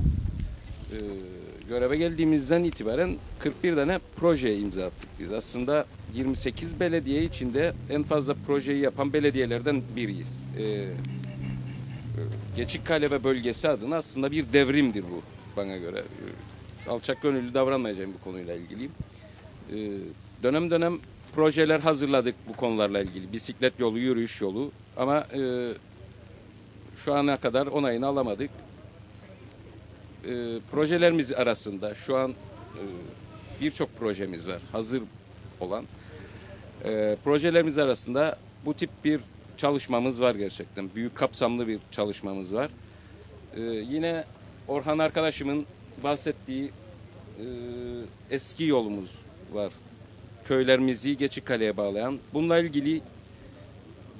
Göreve geldiğimizden itibaren 41 tane projeye imza attık biz. Aslında 28 belediye içinde en fazla projeyi yapan belediyelerden biriyiz. Geçikkale ve bölgesi adına aslında bir devrimdir bu bana göre. Alçak gönüllü davranmayacağım bu konuyla ilgili. Dönem dönem projeler hazırladık bu konularla ilgili. Bisiklet yolu, yürüyüş yolu ama şu ana kadar onayını alamadık. Projelerimiz arasında şu an birçok projemiz var hazır olan. Projelerimiz arasında bu tip bir çalışmamız var gerçekten. Büyük kapsamlı bir çalışmamız var. Yine Orhan arkadaşımın bahsettiği eski yolumuz var. Köylerimizi Geçikkale'ye bağlayan. Bununla ilgili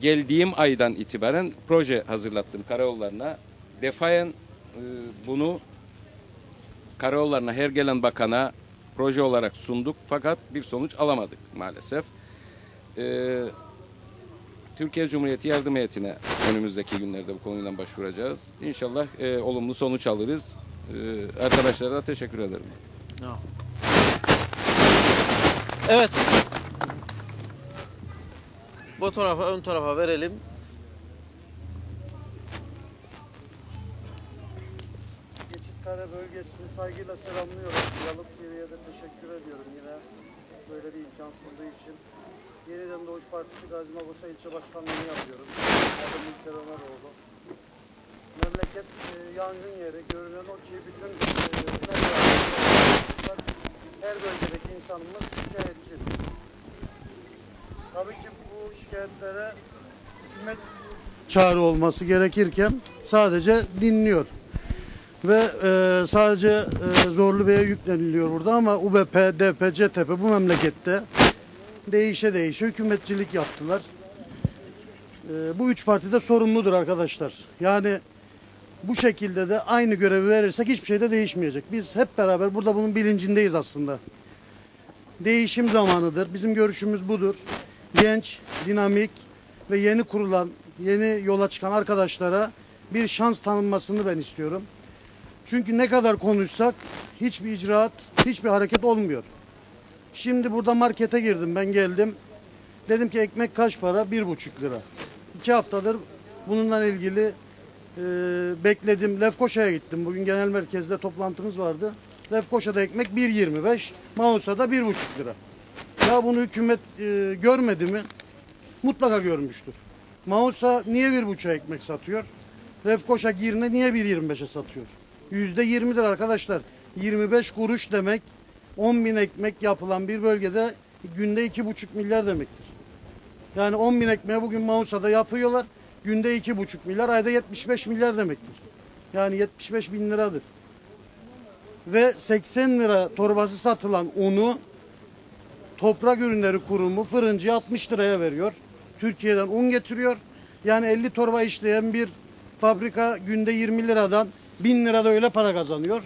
geldiğim aydan itibaren proje hazırlattım karayollarına. Defayen bunu karayollarına her gelen bakana proje olarak sunduk fakat bir sonuç alamadık maalesef. Türkiye Cumhuriyeti Yardım Heyeti'ne önümüzdeki günlerde bu konuyla başvuracağız. İnşallah olumlu sonuç alırız. Arkadaşlara da teşekkür ederim. Evet. Bu tarafa, ön tarafa verelim. Geçitkale bölgesini saygıyla selamlıyorum. Diyalog TV'ye de teşekkür ediyorum yine böyle bir imkan sunduğu için. Yeniden Doğuş Partisi Gazimabursa İlçe Başkanlığı'nı yapıyorum. Adım İlker Ömeroğlu. Memleket yangın yeri. Görünen o ki bütün her bölgedeki insanımız şikayetçi. Tabii ki bu şikayetlere hükümet çağrı olması gerekirken sadece dinliyor. Ve sadece Zorlu Bey'e yükleniliyor burada ama UBP, DP, CTP bu memlekette değişe hükümetçilik yaptılar. Bu üç parti de sorumludur arkadaşlar. Yani bu şekilde de aynı görevi verirsek hiçbir şey de değişmeyecek. Biz hep beraber burada bunun bilincindeyiz aslında. Değişim zamanıdır. Bizim görüşümüz budur. Genç, dinamik ve yeni kurulan, yeni yola çıkan arkadaşlara bir şans tanınmasını ben istiyorum. Çünkü ne kadar konuşsak hiçbir icraat, hiçbir hareket olmuyor. Şimdi burada markete girdim, ben geldim. Dedim ki ekmek kaç para? 1,5 lira. 2 haftadır bununla ilgili bekledim. Lefkoşa'ya gittim. Bugün genel merkezde toplantımız vardı. Lefkoşa'da ekmek 1,25, Mausa'da 1,5 lira. Ya bunu hükümet görmedi mi? Mutlaka görmüştür. Mausa niye 1,5'a ekmek satıyor? Lefkoşa Girne niye 1,25'e satıyor? %20'dir arkadaşlar. 25 kuruş demek 10.000 ekmek yapılan bir bölgede günde 2,5 milyar demektir. Yani 10.000 ekmeği bugün Mausa'da yapıyorlar. Günde 2,5 milyar, ayda 75 milyar demektir. Yani 75 bin liradır. Ve 80 lira torbası satılan unu Toprak Ürünleri Kurumu fırıncıya 60 liraya veriyor. Türkiye'den un getiriyor. Yani 50 torba işleyen bir fabrika günde 20 liradan 1000 lirada öyle para kazanıyor.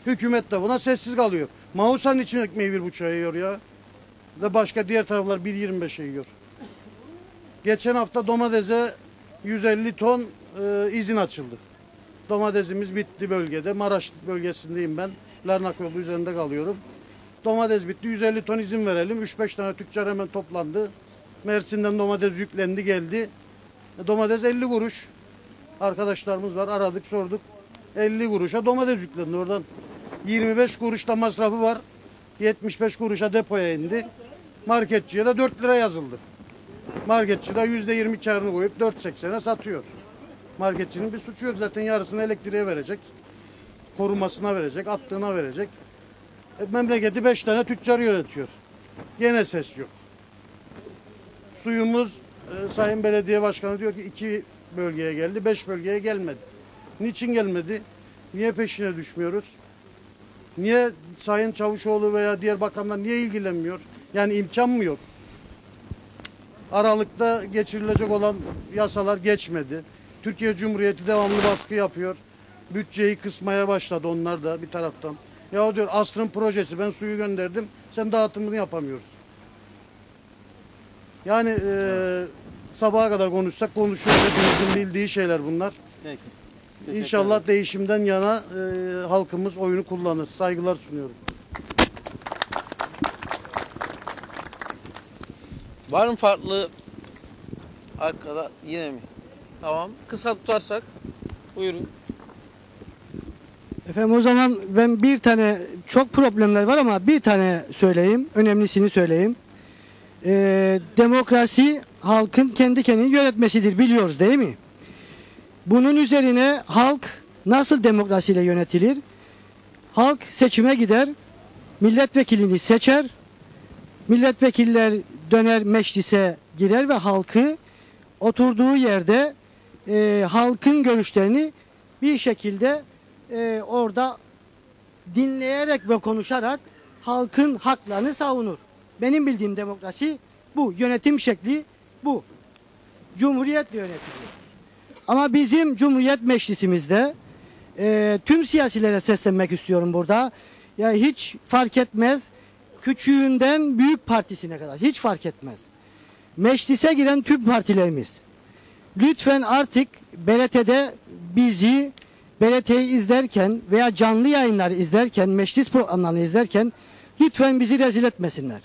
Hükümet de buna sessiz kalıyor. Mausa'nın için ekmeği 1,5'a yiyor ya. Ve başka diğer taraflar 1,25'e yiyor. Geçen hafta domatese 150 ton izin açıldı. Domatesimiz bitti bölgede. Maraş bölgesindeyim ben. Larnak yolu üzerinde kalıyorum. Domates bitti. 150 ton izin verelim. 3-5 tane tüccar hemen toplandı. Mersin'den domates yüklendi geldi. Domates 50 kuruş. Arkadaşlarımız var. Aradık sorduk. 50 kuruşa domates yüklendi oradan. 25 kuruşta masrafı var. 75 kuruşa depoya indi. Marketçiye de 4 lira yazıldı. Marketçi de %20 karını koyup 4.80'e satıyor. Marketçinin bir suçu yok. Zaten yarısını elektriğe verecek. Korumasına verecek. Attığına verecek. Memleketi 5 tane tüccar yönetiyor. Gene ses yok. Suyumuz Sayın Belediye Başkanı diyor ki 2 bölgeye geldi. 5 bölgeye gelmedi. Niçin gelmedi? Niye peşine düşmüyoruz? Niye Sayın Çavuşoğlu veya diğer bakanlar niye ilgilenmiyor? Yani imkan mı yok? Aralıkta geçirilecek olan yasalar geçmedi. Türkiye Cumhuriyeti devamlı baskı yapıyor. Bütçeyi kısmaya başladı onlar da bir taraftan. Ya diyor asrın projesi, ben suyu gönderdim, sen dağıtımını yapamıyorsun. Yani sabaha kadar konuşsak konuşuyoruz. Hepimizin bildiği şeyler bunlar. Peki. İnşallah değişimden yana halkımız oyunu kullanır. Saygılar sunuyorum. Var mı farklı arkada yine mi? Tamam. Kısa tutarsak buyurun. Efendim o zaman ben bir tane, çok problemler var ama bir tane söyleyeyim. Önemlisini söyleyeyim. Demokrasi halkın kendi kendini yönetmesidir, biliyoruz değil mi? Bunun üzerine halk nasıl demokrasiyle yönetilir? Halk seçime gider, milletvekilini seçer, milletvekiller döner meclise girer ve halkı oturduğu yerde halkın görüşlerini bir şekilde orada dinleyerek ve konuşarak halkın haklarını savunur. Benim bildiğim demokrasi bu. Yönetim şekli bu. Cumhuriyetle yönetiliyor. Ama bizim Cumhuriyet Meclisimizde tüm siyasilere seslenmek istiyorum burada. Ya hiç fark etmez. Küçüğünden büyük partisine kadar hiç fark etmez. Meclise giren tüm partilerimiz lütfen artık BRT'de bizi, BRT'yi izlerken veya canlı yayınları izlerken, meclis programlarını izlerken lütfen bizi rezil etmesinler.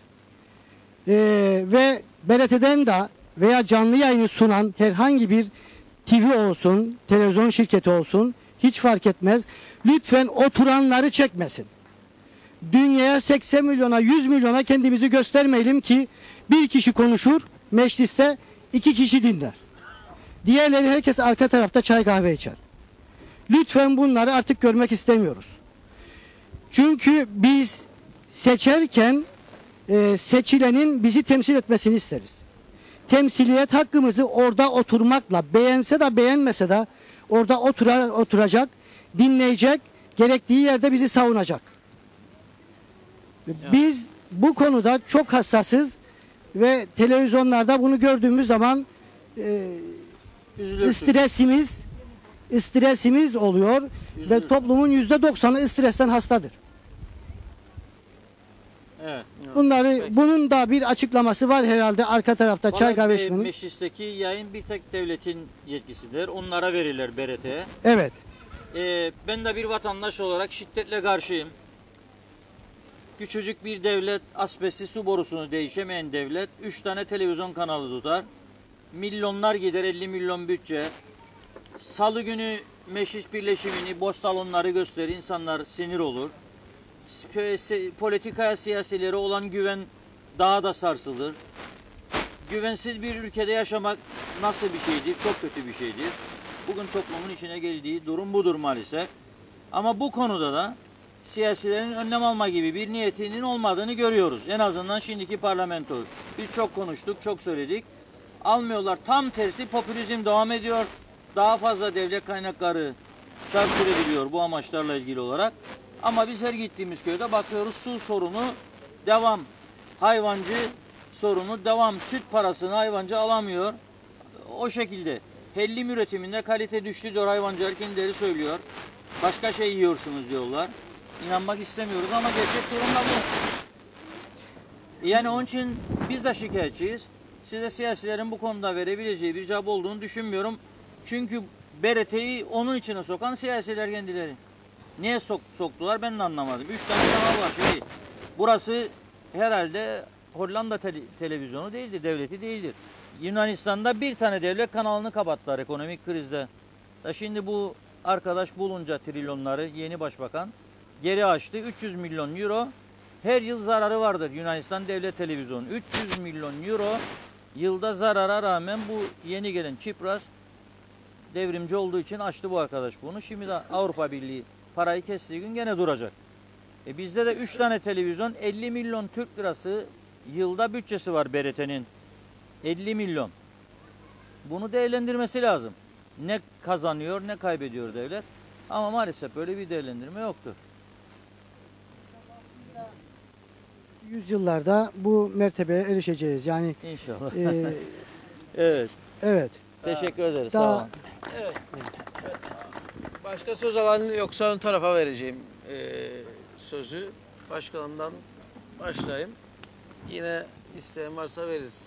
Ve BRT'den de veya canlı yayını sunan herhangi bir TV olsun, televizyon şirketi olsun hiç fark etmez. Lütfen oturanları çekmesin. Dünyaya 80 milyona, 100 milyona kendimizi göstermeyelim ki bir kişi konuşur, mecliste 2 kişi dinler. Diğerleri herkes arka tarafta çay kahve içer. Lütfen bunları artık görmek istemiyoruz. Çünkü biz seçerken seçilenin bizi temsil etmesini isteriz. Temsiliyet hakkımızı orada oturmakla, beğense de beğenmese de orada oturacak, dinleyecek, gerektiği yerde bizi savunacak. Biz bu konuda çok hassasız ve televizyonlarda bunu gördüğümüz zaman stresimiz oluyor ve toplumun %90'ı stresten hastadır. Evet. Bunun da bir açıklaması var herhalde arka tarafta çay kahve içmenin. Meclisteki yayın bir tek devletin yetkisidir. Onlara verirler BRT'ye. Evet. Ben de bir vatandaş olarak şiddetle karşıyım. Küçücük bir devlet, asbestli su borusunu değişemeyen devlet 3 tane televizyon kanalı tutar. Milyonlar gider, 50 milyon bütçe. Salı günü meclis birleşimini, boş salonları gösterir, insanlar sinir olur. Politikaya, siyasilere olan güven daha da sarsılır. Güvensiz bir ülkede yaşamak nasıl bir şeydir? Çok kötü bir şeydir. Bugün toplumun içine geldiği durum budur maalesef. Ama bu konuda da siyasilerin önlem alma gibi bir niyetinin olmadığını görüyoruz. En azından şimdiki parlamento. Biz çok konuştuk, çok söyledik. Almıyorlar. Tam tersi popülizm devam ediyor. Daha fazla devlet kaynakları çarçur ediliyor bu amaçlarla ilgili olarak. Ama biz her gittiğimiz köyde bakıyoruz su sorunu devam. Hayvancı sorunu devam. Süt parasını hayvancı alamıyor. O şekilde. Hellim üretiminde kalite düştü diyor hayvancılar, kendileri söylüyor. Başka şey yiyorsunuz diyorlar. İnanmak istemiyoruz ama gerçek durum da bu. Yani onun için biz de şikayetçiyiz. Size siyasilerin bu konuda verebileceği bir cevap olduğunu düşünmüyorum. Çünkü BRT'yi onun içine sokan siyasiler kendileri. Niye soktular ben de anlamadım. 3 tane kanal var. Burası herhalde Hollanda televizyonu değildir, devleti değildir. Yunanistan'da bir tane devlet kanalını kapattılar ekonomik krizde. Şimdi bu arkadaş bulunca trilyonları, yeni başbakan geri açtı. 300 milyon euro her yıl zararı vardır Yunanistan devlet televizyonu. 300 milyon euro yılda zarara rağmen bu yeni gelen Çipras devrimci olduğu için açtı bu arkadaş bunu. Şimdi de Avrupa Birliği parayı kestiği gün gene duracak. Bizde de 3 tane televizyon 50 milyon Türk lirası yılda bütçesi var BRT'nin. 50 milyon. Bunu değerlendirmesi lazım. Ne kazanıyor ne kaybediyor devlet. Ama maalesef böyle bir değerlendirme yoktur. Yüzyıllarda bu mertebeye erişeceğiz. Yani İnşallah. Evet. Evet. Teşekkür ederiz. Daha, sağ olun. Evet. Başka söz alan yoksa ön tarafa vereceğim sözü. Başkanımdan başlayayım. Yine isteyen varsa veririz.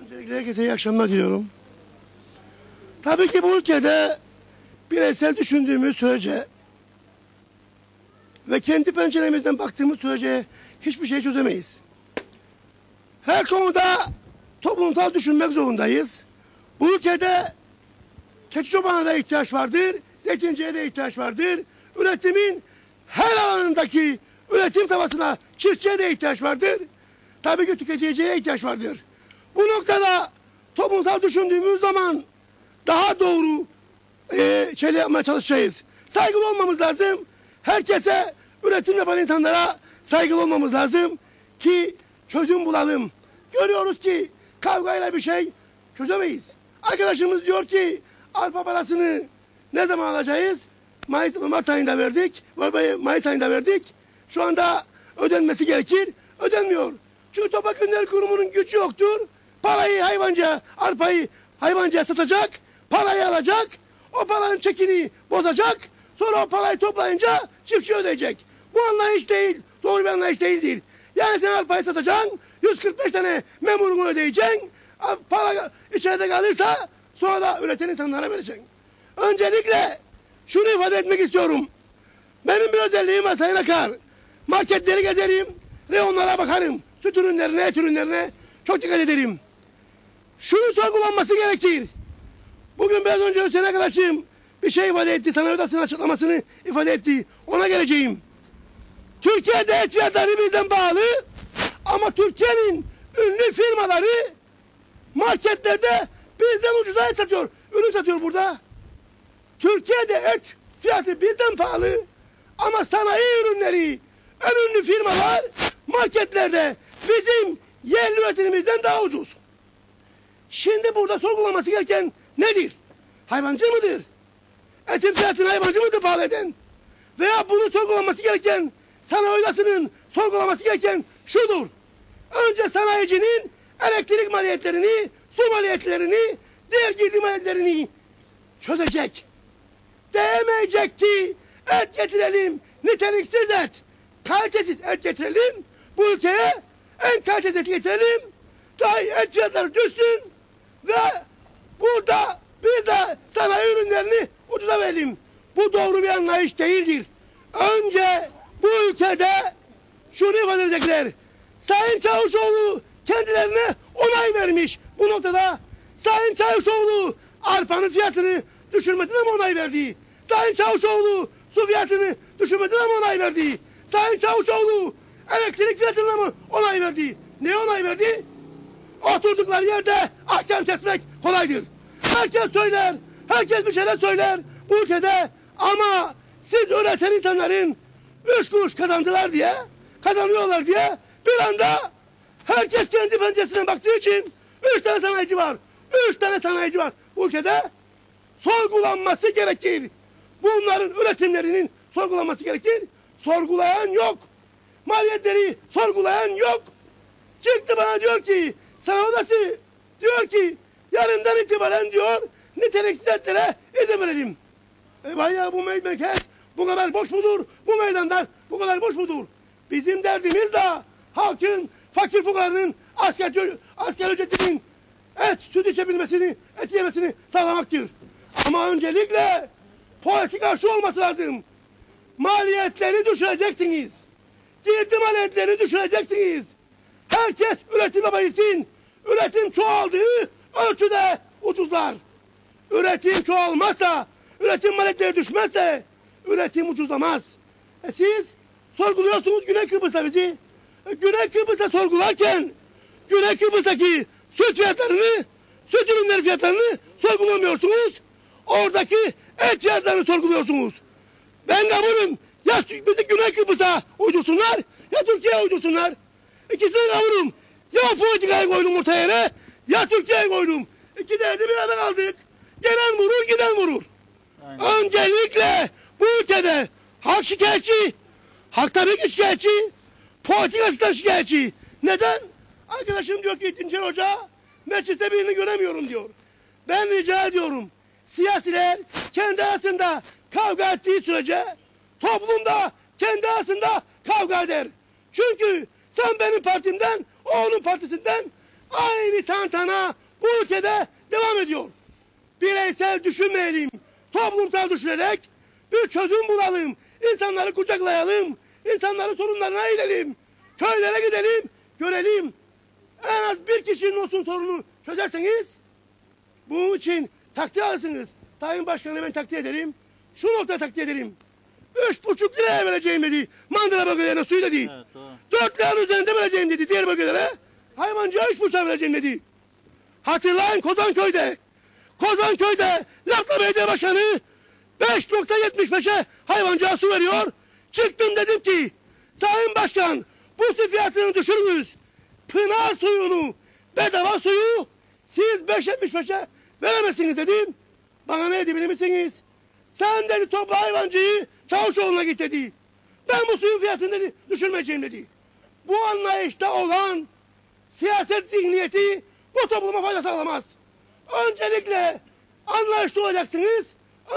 Öncelikle herkese iyi akşamlar diliyorum. Tabii ki bu ülkede bireysel düşündüğümüz sürece ve kendi penceremizden baktığımız sürece hiçbir şey çözemeyiz. Her konuda toplumsal düşünmek zorundayız. Bu ülkede keçi çobanına da ihtiyaç vardır, zeytinciye de ihtiyaç vardır. Üretimin her alanındaki üretim safhasına çiftçiye de ihtiyaç vardır. Tabii ki tüketiciye ihtiyaç vardır. Bu noktada toplumsal düşündüğümüz zaman daha doğru şeyler yapmaya çalışacağız. Saygılı olmamız lazım. Herkese, üretim yapan insanlara saygılı olmamız lazım ki çözüm bulalım. Görüyoruz ki kavgayla bir şey çözemeyiz. Arkadaşımız diyor ki arpa parasını ne zaman alacağız? Mart ayında verdik. Mayıs ayında verdik. Şu anda ödenmesi gerekir. Ödenmiyor. Çünkü Toprak Ürünleri Kurumu'nun gücü yoktur. Parayı arpayı hayvancıya satacak. Parayı alacak. O paranın çekini bozacak. Sonra o parayı toplayınca çiftçi ödeyecek. Bu anlayış değil. Doğru bir anlayış değildir. Yani sen arpayı satacaksın. 145 tane memurunu ödeyeceksin. Para içeride kalırsa sonra da üreten insanlara vereceksin. Öncelikle şunu ifade etmek istiyorum. Benim bir özelliğim var Sayın Akar. Marketleri gezerim. Reyonlara bakarım. Süt ürünlerine, et ürünlerine çok dikkat ederim. Şunu sorgulanması gerekir. Bugün biraz önce Hüseyin arkadaşım bir şey ifade etti. Sanayi Odası'nın açıklamasını ifade etti. Ona geleceğim. Türkiye'de et fiyatları bizden bağlı. Ama Türkiye'nin ünlü firmaları marketlerde bizden ucuza et satıyor. Ürün satıyor burada. Türkiye'de et fiyatı bizden pahalı. Ama sanayi ürünleri, en ünlü firmalar marketlerde bizim yerli üretimimizden daha ucuz. Şimdi burada sorgulaması gereken nedir? Hayvancı mıdır? Etin fiyatını hayvancı mıdır pahalı eden? Veya bunu sorgulaması gereken Sanayi Odası'nın sorgulaması gereken şudur. Önce sanayicinin elektrik maliyetlerini, su maliyetlerini, diğer girdi maliyetlerini çözecek. Değmeyecek ki et getirelim, niteliksiz et, kalitesiz et getirelim, bu ülkeye en kalitesiz et getirelim, daha et fiyatları düşsün ve burada biz de sanayi ürünlerini ucuza verelim. Bu doğru bir anlayış değildir. Önce bu ülkede şunu ifade edecekler. Sayın Çavuşoğlu kendilerine onay vermiş. Bu noktada Sayın Çavuşoğlu arpanın fiyatını düşürmesine mi onay verdi? Sayın Çavuşoğlu su fiyatını düşürmesine mi onay verdi? Sayın Çavuşoğlu elektrik fiyatına mı onay verdi? Ne onay verdi? Oturdukları yerde ahkam kesmek kolaydır. Herkes söyler, herkes bir şeyler söyler bu ülkede. Ama siz üreten insanların 3 kuruş kazanıyorlar diye bir anda herkes kendi penceresinden baktığı için 3 tane sanayici var. 3 tane sanayici var bu ülkede. Sorgulanması gerekir. Bunların üretimlerinin sorgulanması gerekir. Sorgulayan yok. Maliyetleri sorgulayan yok. Çıktı bana diyor ki, sanayi odası diyor ki yarından itibaren diyor niteliksiz etlere izin verelim. Bayağı bu memleket bu kadar boş mudur? Bu meydanlar bu kadar boş mudur? Bizim derdimiz de halkın, fakir fukaranın asgari ücretinin süt içebilmesini, et yemesini sağlamaktır. Ama öncelikle politika şu olması lazım. Maliyetleri düşüreceksiniz. Girdi maliyetleri düşüreceksiniz. Herkes üretime bayılsın. Üretim çoğaldığı ölçüde ucuzlar. Üretim çoğalmazsa, üretim maliyetleri düşmezse üretim ucuzlamaz. Siz sorguluyorsunuz Güney Kıbrıs'ta bizi. Güney Kıbrıs'ta sorgularken Güney Kıbrıs'taki süt fiyatlarını, süt ürünleri fiyatlarını sorgulamıyorsunuz. Oradaki et fiyatlarını sorguluyorsunuz. Ben kabulüm. Ya bizi Güney Kıbrıs'a uydursunlar ya Türkiye'ye uydursunlar. İkisini kavurum. Ya politikayı koydum ortaya yere ya Türkiye'ye koydum. İki derdi bir arada kaldık. Gelen vurur giden vurur. Aynen. Öncelikle bu ülkede halk şikayetçi. Halk tabii ki şikayetçi. Politikası da şikayetçi. Neden? Arkadaşım diyor ki Dinçer Hoca mecliste birini göremiyorum diyor. Ben rica ediyorum. Siyasiler kendi arasında kavga ettiği sürece toplumda kendi arasında kavga eder. Çünkü sen benim partimden, o onun partisinden aynı tantana bu ülkede devam ediyor. Bireysel düşünmeyelim, toplumsal düşünerek bir çözüm bulalım, insanları kucaklayalım, insanların sorunlarına eğilelim, köylere gidelim, görelim. En az bir kişinin olsun sorunu çözerseniz bunun için takdir alırsınız. Sayın Başkanı ben takdir ederim. Şu noktada takdir ederim. 3,5 liraya vereceğim dedi. Mandıra bölgelerine suyu dedi. Evet, 4 liranın üzerinde vereceğim dedi diğer bölgelere. Hayvancıya 3,5 vereceğim dedi. Hatırlayın Kozanköy'de. Kozankö'de Lafla Belediye Başkanı 5,75'e hayvancıya su veriyor. Çıktım dedim ki Sayın Başkan bu su fiyatını düşürünüz. Pınar suyunu, bedava suyu siz 5,75'e veremezsiniz dedim. Bana ne dedi bilir misiniz? Sen dedi topla hayvancıyı Çavuşoğlu'na git dedi. Ben bu suyun fiyatını dedi düşürmeyeceğim dedi. Bu anlayışta olan siyaset zihniyeti bu topluma fayda sağlamaz. Öncelikle anlayışlı olacaksınız.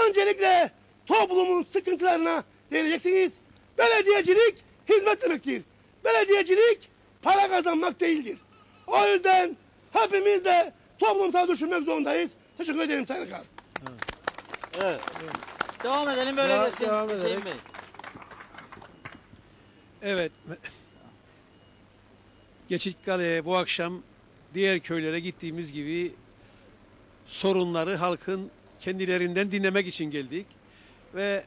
Öncelikle toplumun sıkıntılarına değineceksiniz. Belediyecilik hizmet demektir. Belediyecilik para kazanmak değildir. O yüzden hepimiz de toplumsal düşünmek zorundayız. Teşekkür ederim Sayın Akar. Evet. Devam edelim böyle geçsin. Devam edelim. Bey. Evet. Geçitkale'ye bu akşam diğer köylere gittiğimiz gibi sorunları halkın kendilerinden dinlemek için geldik. Ve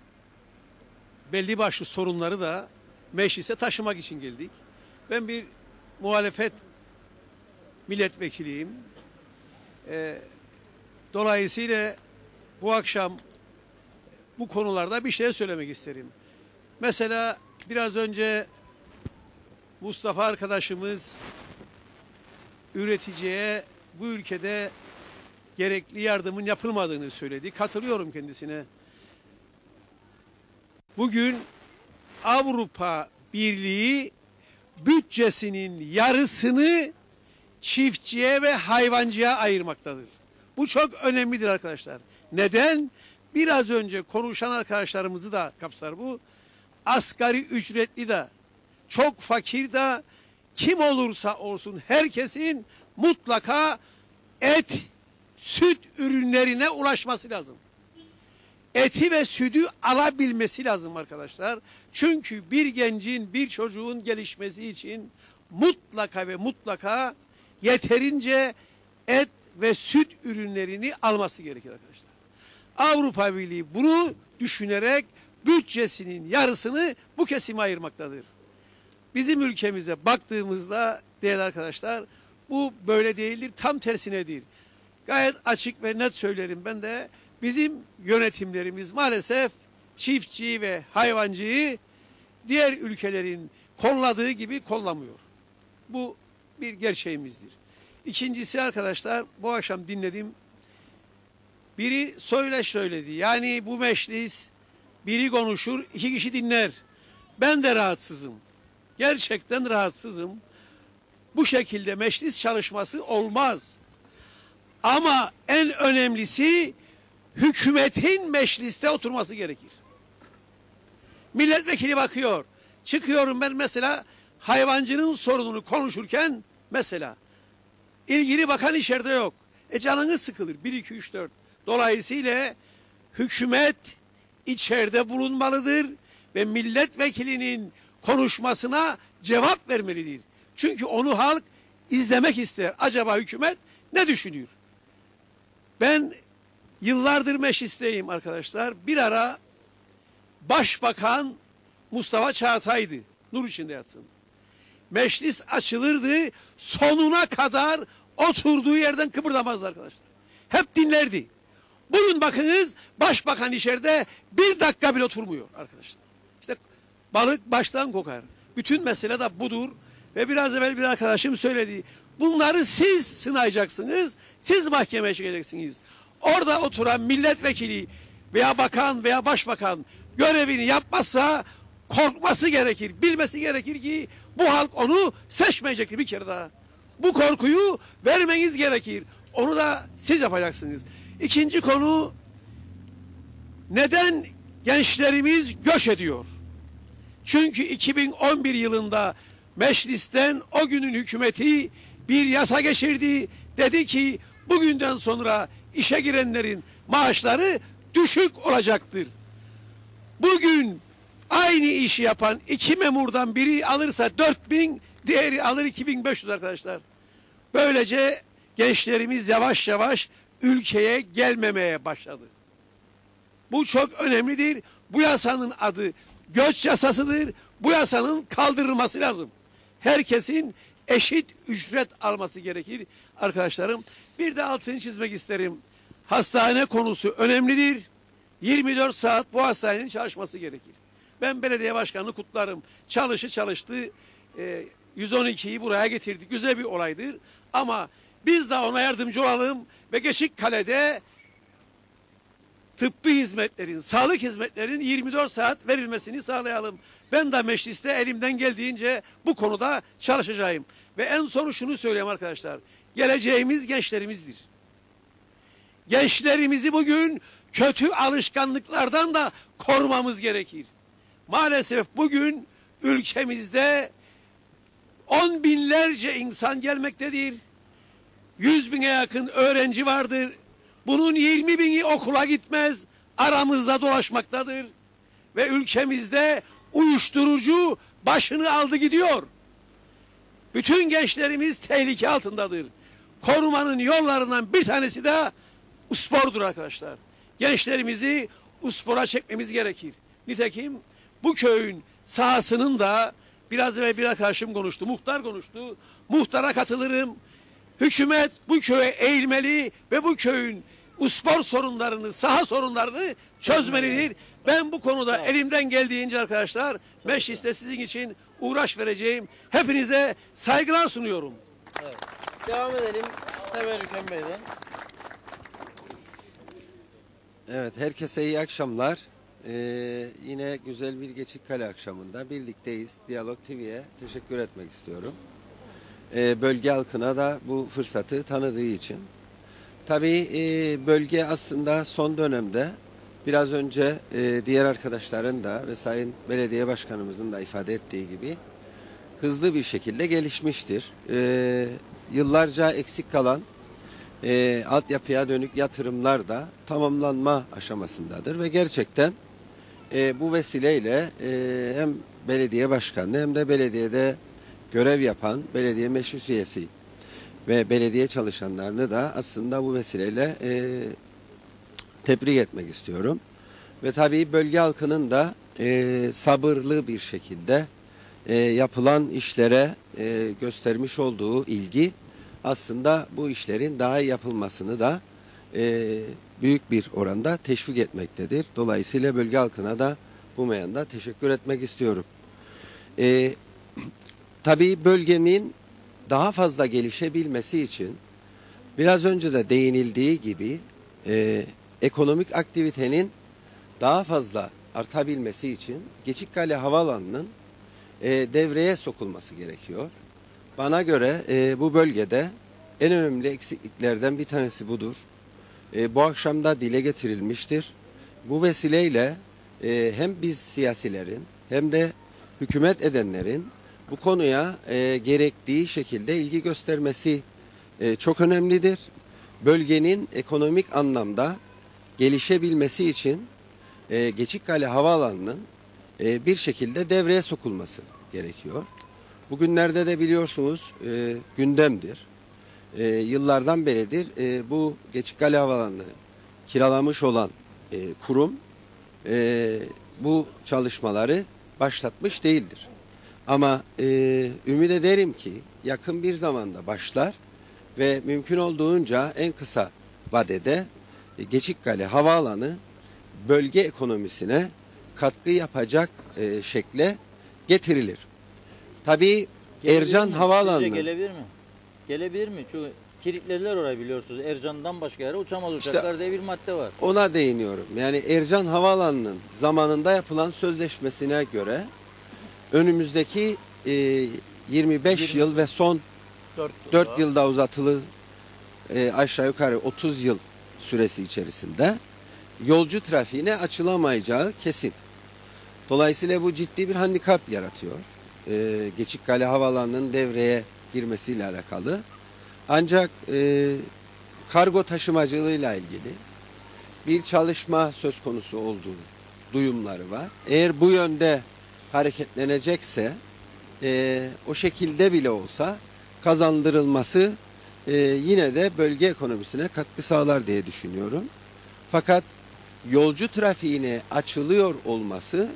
belli başlı sorunları da meclise taşımak için geldik. Ben bir muhalefet milletvekiliyim. Dolayısıyla bu akşam bu konularda bir şey söylemek isterim. Mesela biraz önce Mustafa arkadaşımız üreticiye bu ülkede gerekli yardımın yapılmadığını söyledi. Katılıyorum kendisine. Bugün Avrupa Birliği bütçesinin yarısını çiftçiye ve hayvancıya ayırmaktadır. Bu çok önemlidir arkadaşlar. Neden? Biraz önce konuşan arkadaşlarımızı da kapsar bu. Asgari ücretli de, çok fakir de, kim olursa olsun herkesin mutlaka et, süt ürünlerine ulaşması lazım. Eti ve sütü alabilmesi lazım arkadaşlar. Çünkü bir gencin, bir çocuğun gelişmesi için mutlaka ve mutlaka yeterince et ve süt ürünlerini alması gerekir arkadaşlar. Avrupa Birliği bunu düşünerek bütçesinin yarısını bu kesime ayırmaktadır. Bizim ülkemize baktığımızda değerli arkadaşlar bu böyle değildir, tam tersinedir. gayet açık ve net söylerim ben de. Bizim yönetimlerimiz maalesef çiftçiyi ve hayvancıyı diğer ülkelerin kolladığı gibi kollamıyor. Bu bir gerçeğimizdir. İkincisi arkadaşlar, bu akşam dinledim. Biri söyledi. Yani bu meclis biri konuşur, 2 kişi dinler. Ben de rahatsızım. Gerçekten rahatsızım. Bu şekilde meclis çalışması olmaz. Ama en önemlisi hükümetin mecliste oturması gerekir. Milletvekili bakıyor. Çıkıyorum ben mesela hayvancının sorununu konuşurken mesela ilgili bakan içeride yok. Canınız sıkılır. 1, 2, 3, 4. Dolayısıyla hükümet içeride bulunmalıdır ve milletvekilinin konuşmasına cevap vermelidir. Çünkü onu halk izlemek ister. Acaba hükümet ne düşünüyor? Ben yıllardır meclisteyim arkadaşlar. Bir ara Başbakan Mustafa Çağatay'dı. Nur içinde yatsın. Meclis açılırdı. Sonuna kadar oturduğu yerden kıpırdamazdı arkadaşlar. Hep dinlerdi. Bugün bakınız Başbakan içeride 1 dakika bile oturmuyor arkadaşlar. İşte balık baştan kokar. Bütün mesele de budur. Ve biraz evvel bir arkadaşım söyledi. Bunları siz sınayacaksınız. Siz mahkemeye çekeceksiniz. Orada oturan milletvekili veya bakan veya başbakan görevini yapmazsa korkması gerekir. Bilmesi gerekir ki bu halk onu seçmeyecektir bir kere daha. Bu korkuyu vermeniz gerekir. Onu da siz yapacaksınız. İkinci konu, neden gençlerimiz göç ediyor? Çünkü 2011 yılında meclisten o günün hükümeti bir yasa geçirdi. Dedi ki bugünden sonra işe girenlerin maaşları düşük olacaktır. Bugün aynı işi yapan 2 memurdan biri alırsa 4.000, diğeri alır 2.500 arkadaşlar. Böylece gençlerimiz yavaş yavaş ülkeye gelmemeye başladı. Bu çok önemlidir. Bu yasanın adı göç yasasıdır. Bu yasanın kaldırılması lazım. Herkesin eşit ücret alması gerekir arkadaşlarım. Bir de altını çizmek isterim. Hastane konusu önemlidir. 24 saat bu hastanenin çalışması gerekir. Ben belediye başkanını kutlarım. Çalıştı. 112'yi buraya getirdik. Güzel bir olaydır. Ama biz de ona yardımcı olalım ve Geçikkale'de tıbbi hizmetlerin, sağlık hizmetlerinin 24 saat verilmesini sağlayalım. Ben de mecliste elimden geldiğince bu konuda çalışacağım. Ve en son şunu söyleyeyim arkadaşlar. Geleceğimiz gençlerimizdir. Gençlerimizi bugün kötü alışkanlıklardan da korumamız gerekir. Maalesef bugün ülkemizde 10 binlerce insan gelmektedir. 100 bine yakın öğrenci vardır. Bunun 20 bini okula gitmez, aramızda dolaşmaktadır. Ve ülkemizde uyuşturucu başını aldı gidiyor. Bütün gençlerimiz tehlike altındadır. Korumanın yollarından bir tanesi de spordur arkadaşlar. Gençlerimizi spora çekmemiz gerekir. Nitekim bu köyün sahasının da biraz evvel bir arkadaşım konuştu, muhtar konuştu. Muhtara katılırım. Hükümet bu köye eğilmeli ve bu köyün spor sorunlarını, saha sorunlarını çözmelidir. Ben bu konuda elimden geldiğince arkadaşlar mecliste sizin için uğraş vereceğim. Hepinize saygılar sunuyorum. Evet. Devam edelim. Teberrüken Bey'den. Evet, herkese iyi akşamlar. Yine güzel bir Geçikkale akşamında birlikteyiz. Diyalog TV'ye teşekkür etmek istiyorum. Bölge halkına da bu fırsatı tanıdığı için. Tabii bölge aslında son dönemde biraz önce diğer arkadaşların da ve Sayın Belediye Başkanımızın da ifade ettiği gibi hızlı bir şekilde gelişmiştir. Yıllarca eksik kalan altyapıya dönük yatırımlar da tamamlanma aşamasındadır ve gerçekten bu vesileyle hem belediye başkanı hem de belediyede görev yapan belediye meclis üyesi ve belediye çalışanlarını da aslında bu vesileyle tebrik etmek istiyorum. Ve tabii bölge halkının da sabırlı bir şekilde yapılan işlere göstermiş olduğu ilgi aslında bu işlerin daha iyi yapılmasını da büyük bir oranda teşvik etmektedir. Dolayısıyla bölge halkına da bu meyanda teşekkür etmek istiyorum. Tabii bölgemin daha fazla gelişebilmesi için biraz önce de değinildiği gibi ekonomik aktivitenin daha fazla artabilmesi için Geçikkale Havaalanı'nın devreye sokulması gerekiyor. Bana göre bu bölgede en önemli eksikliklerden bir tanesi budur. Bu akşam da dile getirilmiştir. Bu vesileyle hem biz siyasilerin hem de hükümet edenlerin bu konuya gerektiği şekilde ilgi göstermesi çok önemlidir. Bölgenin ekonomik anlamda gelişebilmesi için Geçikkale Havaalanı'nın bir şekilde devreye sokulması gerekiyor. Bugünlerde de biliyorsunuz gündemdir. Yıllardan beridir bu Geçikkale Havaalanı kiralamış olan kurum bu çalışmaları başlatmış değildir. Ama ümit ederim ki yakın bir zamanda başlar ve mümkün olduğunca en kısa vadede Geçikkale Havaalanı bölge ekonomisine katkı yapacak şekle getirilir. Tabii Ercan Havaalanı'nın... Gelebilir mi? Gelebilir mi? Çünkü kilitlediler orayı biliyorsunuz. Ercan'dan başka yere uçamaz uçaklar diye bir madde var. Ona değiniyorum. Yani Ercan Havaalanı'nın zamanında yapılan sözleşmesine göre önümüzdeki 25 yıl ve son 4 yılda uzatılı aşağı yukarı 30 yıl süresi içerisinde yolcu trafiğine açılamayacağı kesin. Dolayısıyla bu ciddi bir handikap yaratıyor. Geçikkale Havaalanı'nın devreye girmesiyle alakalı. Ancak kargo taşımacılığıyla ilgili bir çalışma söz konusu olduğu duyumları var. Eğer bu yönde hareketlenecekse o şekilde bile olsa kazandırılması yine de bölge ekonomisine katkı sağlar diye düşünüyorum. Fakat yolcu trafiğine açılıyor olması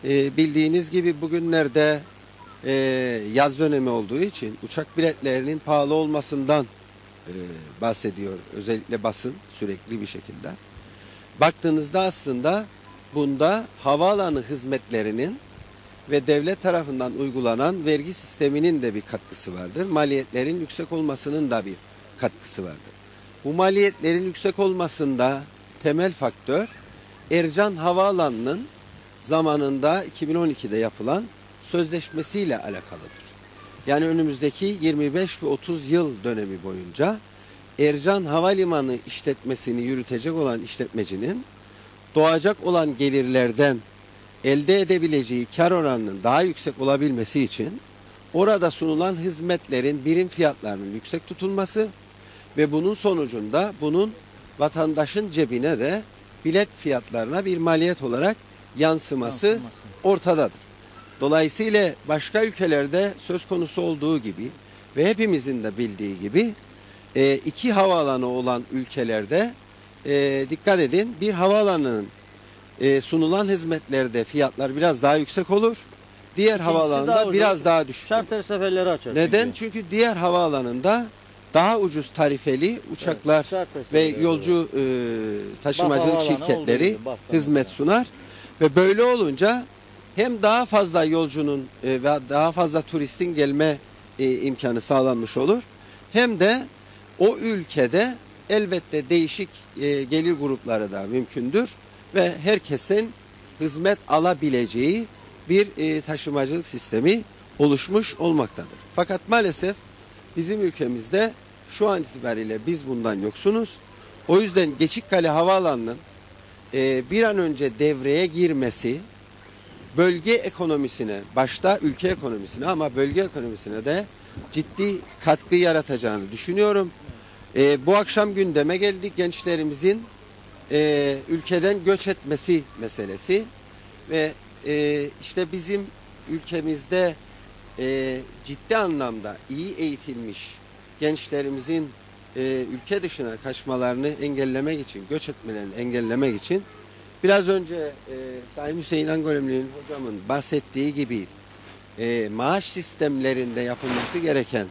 bildiğiniz gibi bugünlerde yaz dönemi olduğu için uçak biletlerinin pahalı olmasından bahsediyor özellikle basın sürekli bir şekilde. Baktığınızda aslında bunda havaalanı hizmetlerinin ve devlet tarafından uygulanan vergi sisteminin de bir katkısı vardır. Maliyetlerin yüksek olmasının da bir katkısı vardır. Bu maliyetlerin yüksek olmasında temel faktör Ercan Havaalanı'nın zamanında 2012'de yapılan sözleşmesiyle alakalıdır. Yani önümüzdeki 25 ve 30 yıl dönemi boyunca Ercan Havalimanı işletmesini yürütecek olan işletmecinin doğacak olan gelirlerden elde edebileceği kar oranının daha yüksek olabilmesi için orada sunulan hizmetlerin birim fiyatlarının yüksek tutulması ve bunun sonucunda bunun vatandaşın cebine de bilet fiyatlarına bir maliyet olarak yansıması ortadadır. Dolayısıyla başka ülkelerde söz konusu olduğu gibi ve hepimizin de bildiği gibi iki havaalanı olan ülkelerde dikkat edin bir havaalanının sunulan hizmetlerde fiyatlar biraz daha yüksek olur. Diğer havaalanında biraz daha düşük. Charter seferleri açar. Neden? Çünkü diğer havaalanında daha ucuz tarifeli uçaklar ve yolcu taşımacılık şirketleri hizmet sunar. Ve böyle olunca hem daha fazla yolcunun ve daha fazla turistin gelme imkanı sağlanmış olur. Hem de o ülkede elbette değişik gelir grupları da mümkündür. Ve herkesin hizmet alabileceği bir taşımacılık sistemi oluşmuş olmaktadır. Fakat maalesef bizim ülkemizde şu an itibariyle biz bundan yoksunuz. O yüzden Geçikkale Havaalanı'nın bir an önce devreye girmesi bölge ekonomisine, başta ülke ekonomisine ama bölge ekonomisine de ciddi katkı yaratacağını düşünüyorum. Bu akşam gündeme geldik gençlerimizin ülkeden göç etmesi meselesi ve işte bizim ülkemizde ciddi anlamda iyi eğitilmiş gençlerimizin ülke dışına kaçmalarını engellemek için, göç etmelerini engellemek için biraz önce Sayın Hüseyin Angölemli'nin hocamın bahsettiği gibi maaş sistemlerinde yapılması gereken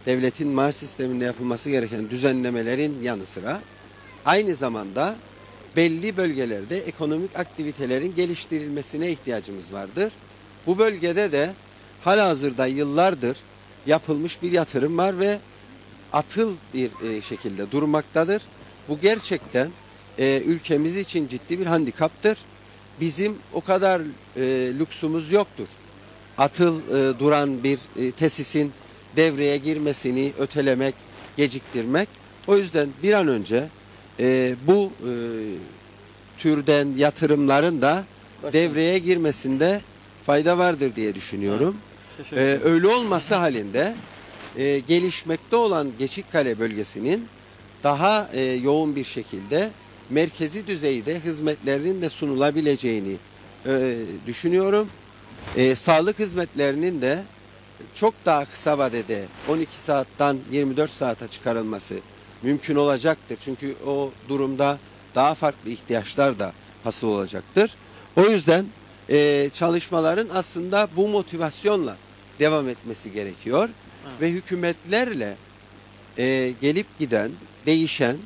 devletin maaş sisteminde yapılması gereken düzenlemelerin yanı sıra aynı zamanda belli bölgelerde ekonomik aktivitelerin geliştirilmesine ihtiyacımız vardır. Bu bölgede de halihazırda yıllardır yapılmış bir yatırım var ve atıl bir şekilde durmaktadır. Bu gerçekten ülkemiz için ciddi bir handikaptır. Bizim o kadar lüksümüz yoktur. Atıl duran bir tesisin devreye girmesini ötelemek, geciktirmek. O yüzden bir an önce bu türden yatırımların da devreye girmesinde fayda vardır diye düşünüyorum. Öyle olması halinde gelişmekte olan Geçitkale bölgesinin daha yoğun bir şekilde merkezi düzeyde hizmetlerinin de sunulabileceğini düşünüyorum. Sağlık hizmetlerinin de çok daha kısa vadede 12 saatten 24 saate çıkarılması mümkün olacaktır. Çünkü o durumda daha farklı ihtiyaçlar da hasıl olacaktır. O yüzden çalışmaların aslında bu motivasyonla devam etmesi gerekiyor. Ve hükümetlerle gelip giden, değişen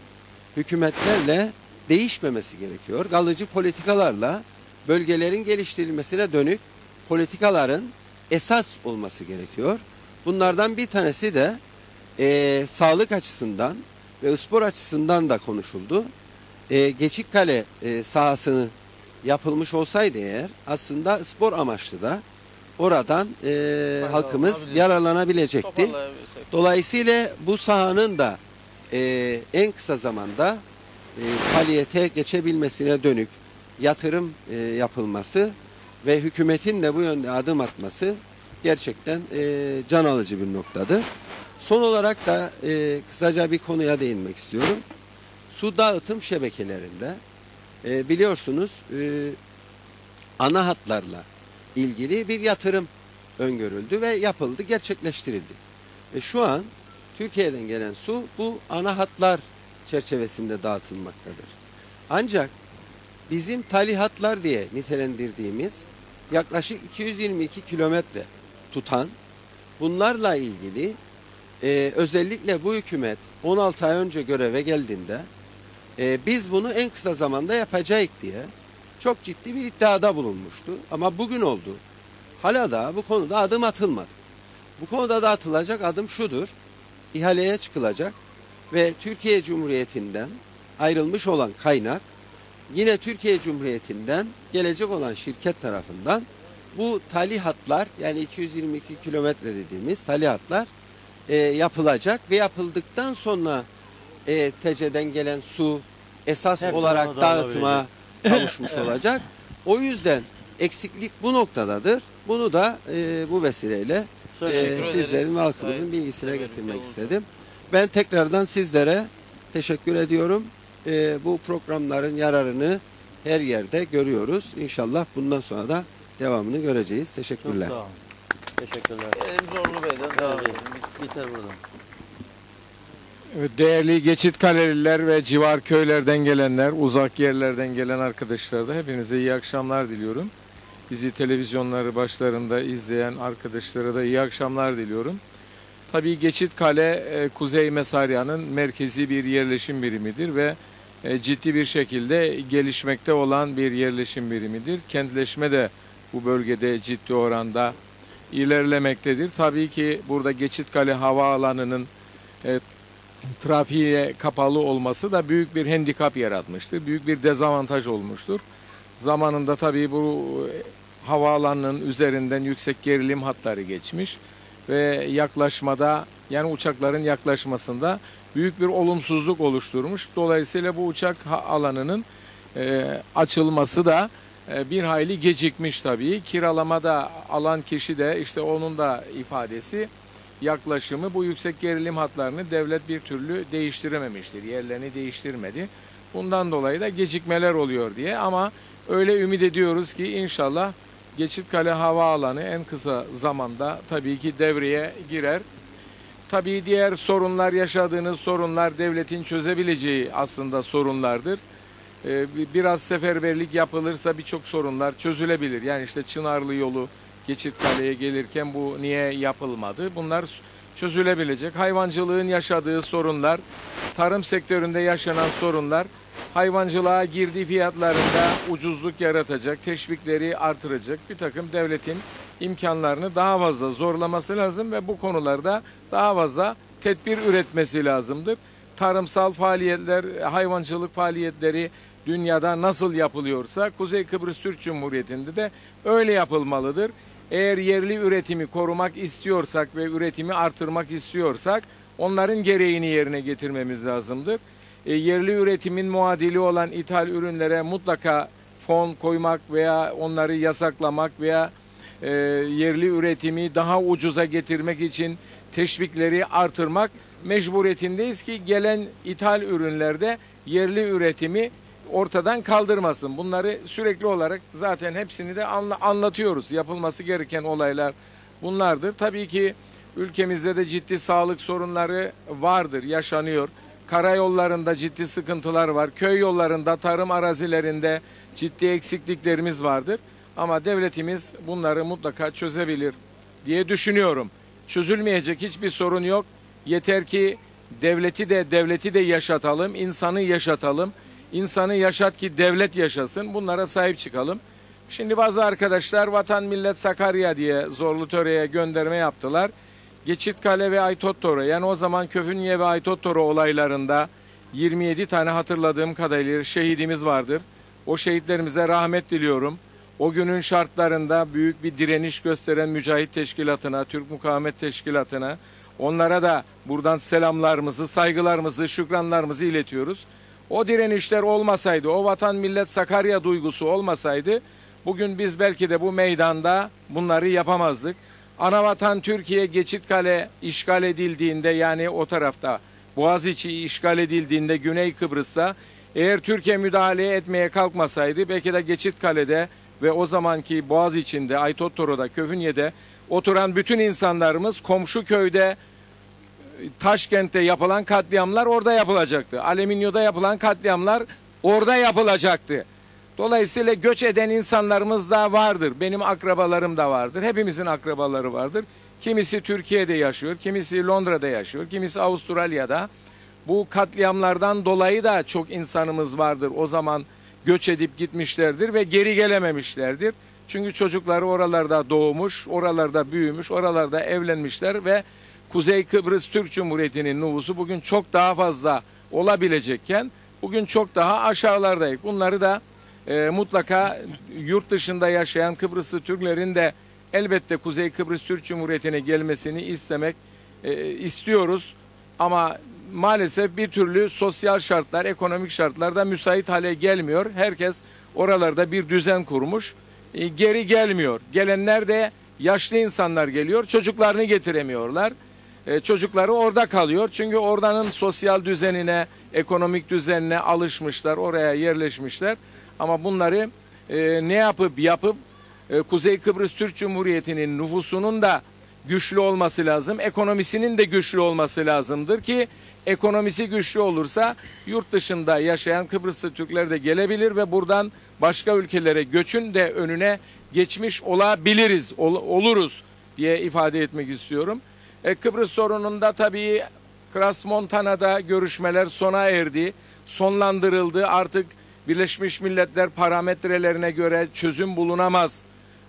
hükümetlerle değişmemesi gerekiyor. Kalıcı politikalarla bölgelerin geliştirilmesine dönük politikaların esas olması gerekiyor. Bunlardan bir tanesi de sağlık açısından ve spor açısından da konuşuldu. Geçitkale sahasını yapılmış olsaydı eğer aslında spor amaçlı da oradan halkımız yararlanabilecekti. Dolayısıyla bu sahanın da en kısa zamanda faaliyete geçebilmesine dönük yatırım yapılması ve hükümetin de bu yönde adım atması gerçekten can alıcı bir noktadır. Son olarak da kısaca bir konuya değinmek istiyorum. Su dağıtım şebekelerinde biliyorsunuz ana hatlarla ilgili bir yatırım öngörüldü ve yapıldı, gerçekleştirildi. Ve şu an Türkiye'den gelen su bu ana hatlar çerçevesinde dağıtılmaktadır. Ancak bizim tali hatlar diye nitelendirdiğimiz yaklaşık 222 kilometre tutan bunlarla ilgili özellikle bu hükümet 16 ay önce göreve geldiğinde biz bunu en kısa zamanda yapacağız diye çok ciddi bir iddiada bulunmuştu. Ama bugün oldu. Hala da bu konuda adım atılmadı. Bu konuda da atılacak adım şudur. İhaleye çıkılacak ve Türkiye Cumhuriyeti'nden ayrılmış olan kaynak yine Türkiye Cumhuriyeti'nden gelecek olan şirket tarafından bu tali hatlar yani 222 kilometre dediğimiz tali hatlar yapılacak ve yapıldıktan sonra TC'den gelen su esas olarak dağıtıma kavuşmuş olacak. O yüzden eksiklik bu noktadadır. Bunu da bu vesileyle sizlerin ve halkımızın bilgisine getirmek istedim. Ben tekrardan sizlere teşekkür ediyorum. Bu programların yararını her yerde görüyoruz. İnşallah bundan sonra da devamını göreceğiz. Teşekkürler. Çok sağ olun. Teşekkürler. Zorlu Bey'den devam edelim. Biter buradan. Evet, değerli Geçitkaleliler ve civar köylerden gelenler, uzak yerlerden gelen arkadaşlar da hepinize iyi akşamlar diliyorum. Bizi televizyonları başlarında izleyen arkadaşlara da iyi akşamlar diliyorum. Tabii Geçitkale Kuzey Mesarya'nın merkezi bir yerleşim birimidir ve ciddi bir şekilde gelişmekte olan bir yerleşim birimidir. Kentleşme de bu bölgede ciddi oranda ilerlemektedir. Tabii ki burada Geçitkale Havaalanı'nın trafiğe kapalı olması da büyük bir handikap yaratmıştır. Büyük bir dezavantaj olmuştur. Zamanında tabii bu havaalanının üzerinden yüksek gerilim hatları geçmiş ve yaklaşmada yani uçakların yaklaşmasında büyük bir olumsuzluk oluşturmuş. Dolayısıyla bu uçak alanının açılması da bir hayli gecikmiş tabii. Kiralamada alan kişi de işte onun da ifadesi yaklaşımı bu yüksek gerilim hatlarını devlet bir türlü değiştirememiştir. Yerlerini değiştirmedi. Bundan dolayı da gecikmeler oluyor diye ama öyle ümit ediyoruz ki inşallah Geçitkale Havaalanı en kısa zamanda tabii ki devreye girer. Tabii diğer sorunlar, yaşadığınız sorunlar devletin çözebileceği aslında sorunlardır. Biraz seferberlik yapılırsa birçok sorunlar çözülebilir. Yani işte Çınarlı yolu Geçitkale'ye gelirken bu niye yapılmadı? Bunlar çözülebilecek. Hayvancılığın yaşadığı sorunlar, tarım sektöründe yaşanan sorunlar, hayvancılığa girdi fiyatlarında ucuzluk yaratacak, teşvikleri artıracak bir takım devletin imkanlarını daha fazla zorlaması lazım ve bu konularda daha fazla tedbir üretmesi lazımdır. Tarımsal faaliyetler, hayvancılık faaliyetleri dünyada nasıl yapılıyorsa Kuzey Kıbrıs Türk Cumhuriyeti'nde de öyle yapılmalıdır. Eğer yerli üretimi korumak istiyorsak ve üretimi artırmak istiyorsak onların gereğini yerine getirmemiz lazımdır. Yerli üretimin muadili olan ithal ürünlere mutlaka fon koymak veya onları yasaklamak veya yerli üretimi daha ucuza getirmek için teşvikleri artırmak mecburiyetindeyiz ki gelen ithal ürünlerde yerli üretimi ortadan kaldırmasın. Bunları sürekli olarak zaten hepsini de anlatıyoruz. Yapılması gereken olaylar bunlardır. Tabii ki ülkemizde de ciddi sağlık sorunları vardır, yaşanıyor. Karayollarında ciddi sıkıntılar var. Köy yollarında, tarım arazilerinde ciddi eksikliklerimiz vardır. Ama devletimiz bunları mutlaka çözebilir diye düşünüyorum. Çözülmeyecek hiçbir sorun yok. Yeter ki devleti de yaşatalım, insanı yaşatalım. İnsanı yaşat ki devlet yaşasın. Bunlara sahip çıkalım. Şimdi bazı arkadaşlar Vatan Millet Sakarya diye Zorlutöre'ye gönderme yaptılar. Geçitkale ve Aytottora, yani o zaman Köfünye ve Aytottora olaylarında 27 tane hatırladığım kadarıyla şehidimiz vardır. O şehitlerimize rahmet diliyorum. O günün şartlarında büyük bir direniş gösteren Mücahit Teşkilatı'na, Türk Mukavemet Teşkilatı'na, onlara da buradan selamlarımızı, saygılarımızı, şükranlarımızı iletiyoruz. O direnişler olmasaydı, o Vatan Millet Sakarya duygusu olmasaydı, bugün biz belki de bu meydanda bunları yapamazdık. Anavatan Türkiye Geçitkale işgal edildiğinde, yani o tarafta Boğaziçi işgal edildiğinde Güney Kıbrıs'ta eğer Türkiye müdahale etmeye kalkmasaydı belki de Geçitkale'de ve o zamanki Boğaziçi'nde, Aytottoro'da, Köfünye'de oturan bütün insanlarımız komşu köyde, Taşkent'te yapılan katliamlar orada yapılacaktı. Aleminyo'da yapılan katliamlar orada yapılacaktı. Dolayısıyla göç eden insanlarımız da vardır. Benim akrabalarım da vardır. Hepimizin akrabaları vardır. Kimisi Türkiye'de yaşıyor, kimisi Londra'da yaşıyor, kimisi Avustralya'da. Bu katliamlardan dolayı da çok insanımız vardır. O zaman göç edip gitmişlerdir ve geri gelememişlerdir. Çünkü çocukları oralarda doğmuş, oralarda büyümüş, oralarda evlenmişler ve Kuzey Kıbrıs Türk Cumhuriyeti'nin nüfusu bugün çok daha fazla olabilecekken bugün çok daha aşağılardayız. Bunları da mutlaka yurt dışında yaşayan Kıbrıslı Türklerin de elbette Kuzey Kıbrıs Türk Cumhuriyeti'ne gelmesini istiyoruz. Ama maalesef bir türlü sosyal şartlar, ekonomik şartlar da müsait hale gelmiyor. Herkes oralarda bir düzen kurmuş, geri gelmiyor. Gelenler de yaşlı insanlar geliyor, çocuklarını getiremiyorlar. Çocukları orada kalıyor. Çünkü oradanın sosyal düzenine, ekonomik düzenine alışmışlar, oraya yerleşmişler. Ama bunları ne yapıp Kuzey Kıbrıs Türk Cumhuriyeti'nin nüfusunun da güçlü olması lazım. Ekonomisinin de güçlü olması lazımdır ki ekonomisi güçlü olursa yurt dışında yaşayan Kıbrıslı Türkler de gelebilir ve buradan başka ülkelere göçün de önüne geçmiş oluruz diye ifade etmek istiyorum. Kıbrıs sorununda tabii Krasmontana'da görüşmeler sona erdi, sonlandırıldı. Artık Birleşmiş Milletler parametrelerine göre çözüm bulunamaz.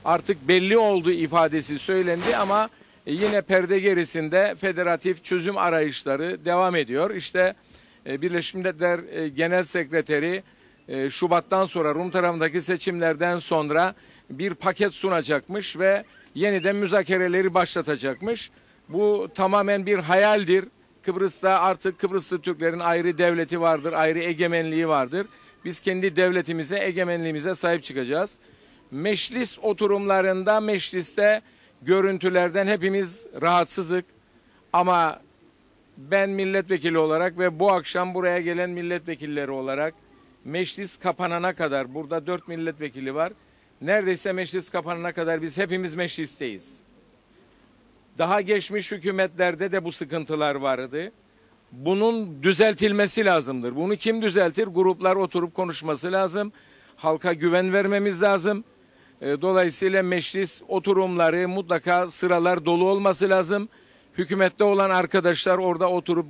Artık belli oldu ifadesi söylendi ama yine perde gerisinde federatif çözüm arayışları devam ediyor. İşte Birleşmiş Milletler Genel Sekreteri Şubat'tan sonra Rum tarafındaki seçimlerden sonra bir paket sunacakmış ve yeniden müzakereleri başlatacakmış. Bu tamamen bir hayaldir. Kıbrıs'ta artık Kıbrıslı Türklerin ayrı devleti vardır, ayrı egemenliği vardır. Biz kendi devletimize, egemenliğimize sahip çıkacağız. Meclis oturumlarında, mecliste görüntülerden hepimiz rahatsızlık. Ama ben milletvekili olarak ve bu akşam buraya gelen milletvekilleri olarak meclis kapanana kadar, burada 4 milletvekili var. Neredeyse meclis kapanana kadar biz hepimiz meclisteyiz. Daha geçmiş hükümetlerde de bu sıkıntılar vardı. Bunun düzeltilmesi lazımdır. Bunu kim düzeltir? Gruplar oturup konuşması lazım. Halka güven vermemiz lazım. Dolayısıyla meclis oturumları mutlaka sıralar dolu olması lazım. hükümette olan arkadaşlar orada oturup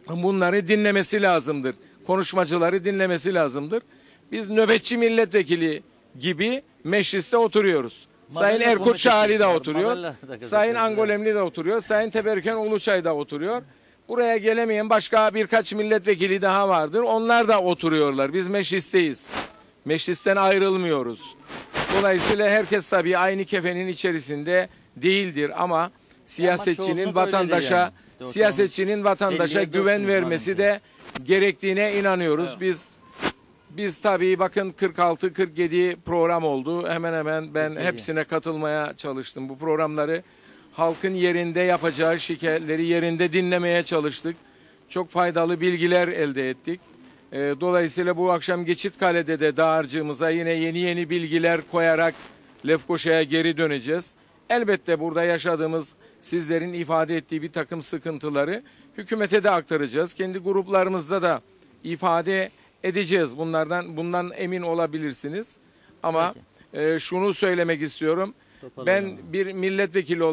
bunları dinlemesi lazımdır. Konuşmacıları dinlemesi lazımdır. Biz nöbetçi milletvekili gibi mecliste oturuyoruz. Sayın Erkut Çağali de oturuyor. Sayın Angolemli de oturuyor. Sayın Teberken Uluçay da oturuyor. Buraya gelemeyen başka birkaç milletvekili daha vardır. Onlar da oturuyorlar. Biz meclisteyiz. Meclisten ayrılmıyoruz. Dolayısıyla herkes tabii aynı kefenin içerisinde değildir ama siyasetçinin vatandaşa güven vermesi de gerektiğine inanıyoruz. Biz tabii bakın 46-47 program oldu. Hemen hemen ben hepsine katılmaya çalıştım. Bu programları halkın yerinde yapacağı şikayetleri yerinde dinlemeye çalıştık. Çok faydalı bilgiler elde ettik. Dolayısıyla bu akşam Geçitkale'de de dağarcığımıza yine yeni bilgiler koyarak Lefkoşa'ya geri döneceğiz. Elbette burada yaşadığımız, sizlerin ifade ettiği bir takım sıkıntıları hükümete de aktaracağız. Kendi gruplarımızda da ifade edeceğiz. Bundan emin olabilirsiniz. Ama şunu söylemek istiyorum. Ben bir milletvekili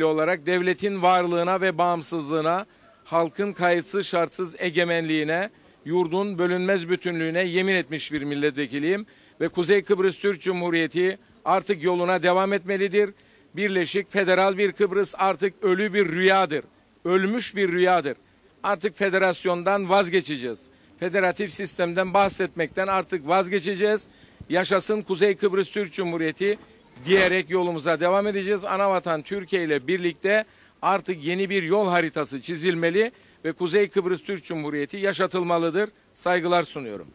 olarak devletin varlığına ve bağımsızlığına, halkın kayıtsız şartsız egemenliğine, yurdun bölünmez bütünlüğüne yemin etmiş bir milletvekiliyim. Ve Kuzey Kıbrıs Türk Cumhuriyeti artık yoluna devam etmelidir. Birleşik federal bir Kıbrıs artık ölü bir rüyadır. Ölmüş bir rüyadır. Artık federasyondan vazgeçeceğiz. Federatif sistemden bahsetmekten artık vazgeçeceğiz. Yaşasın Kuzey Kıbrıs Türk Cumhuriyeti diyerek yolumuza devam edeceğiz. Anavatan Türkiye ile birlikte artık yeni bir yol haritası çizilmeli ve Kuzey Kıbrıs Türk Cumhuriyeti yaşatılmalıdır. Saygılar sunuyorum.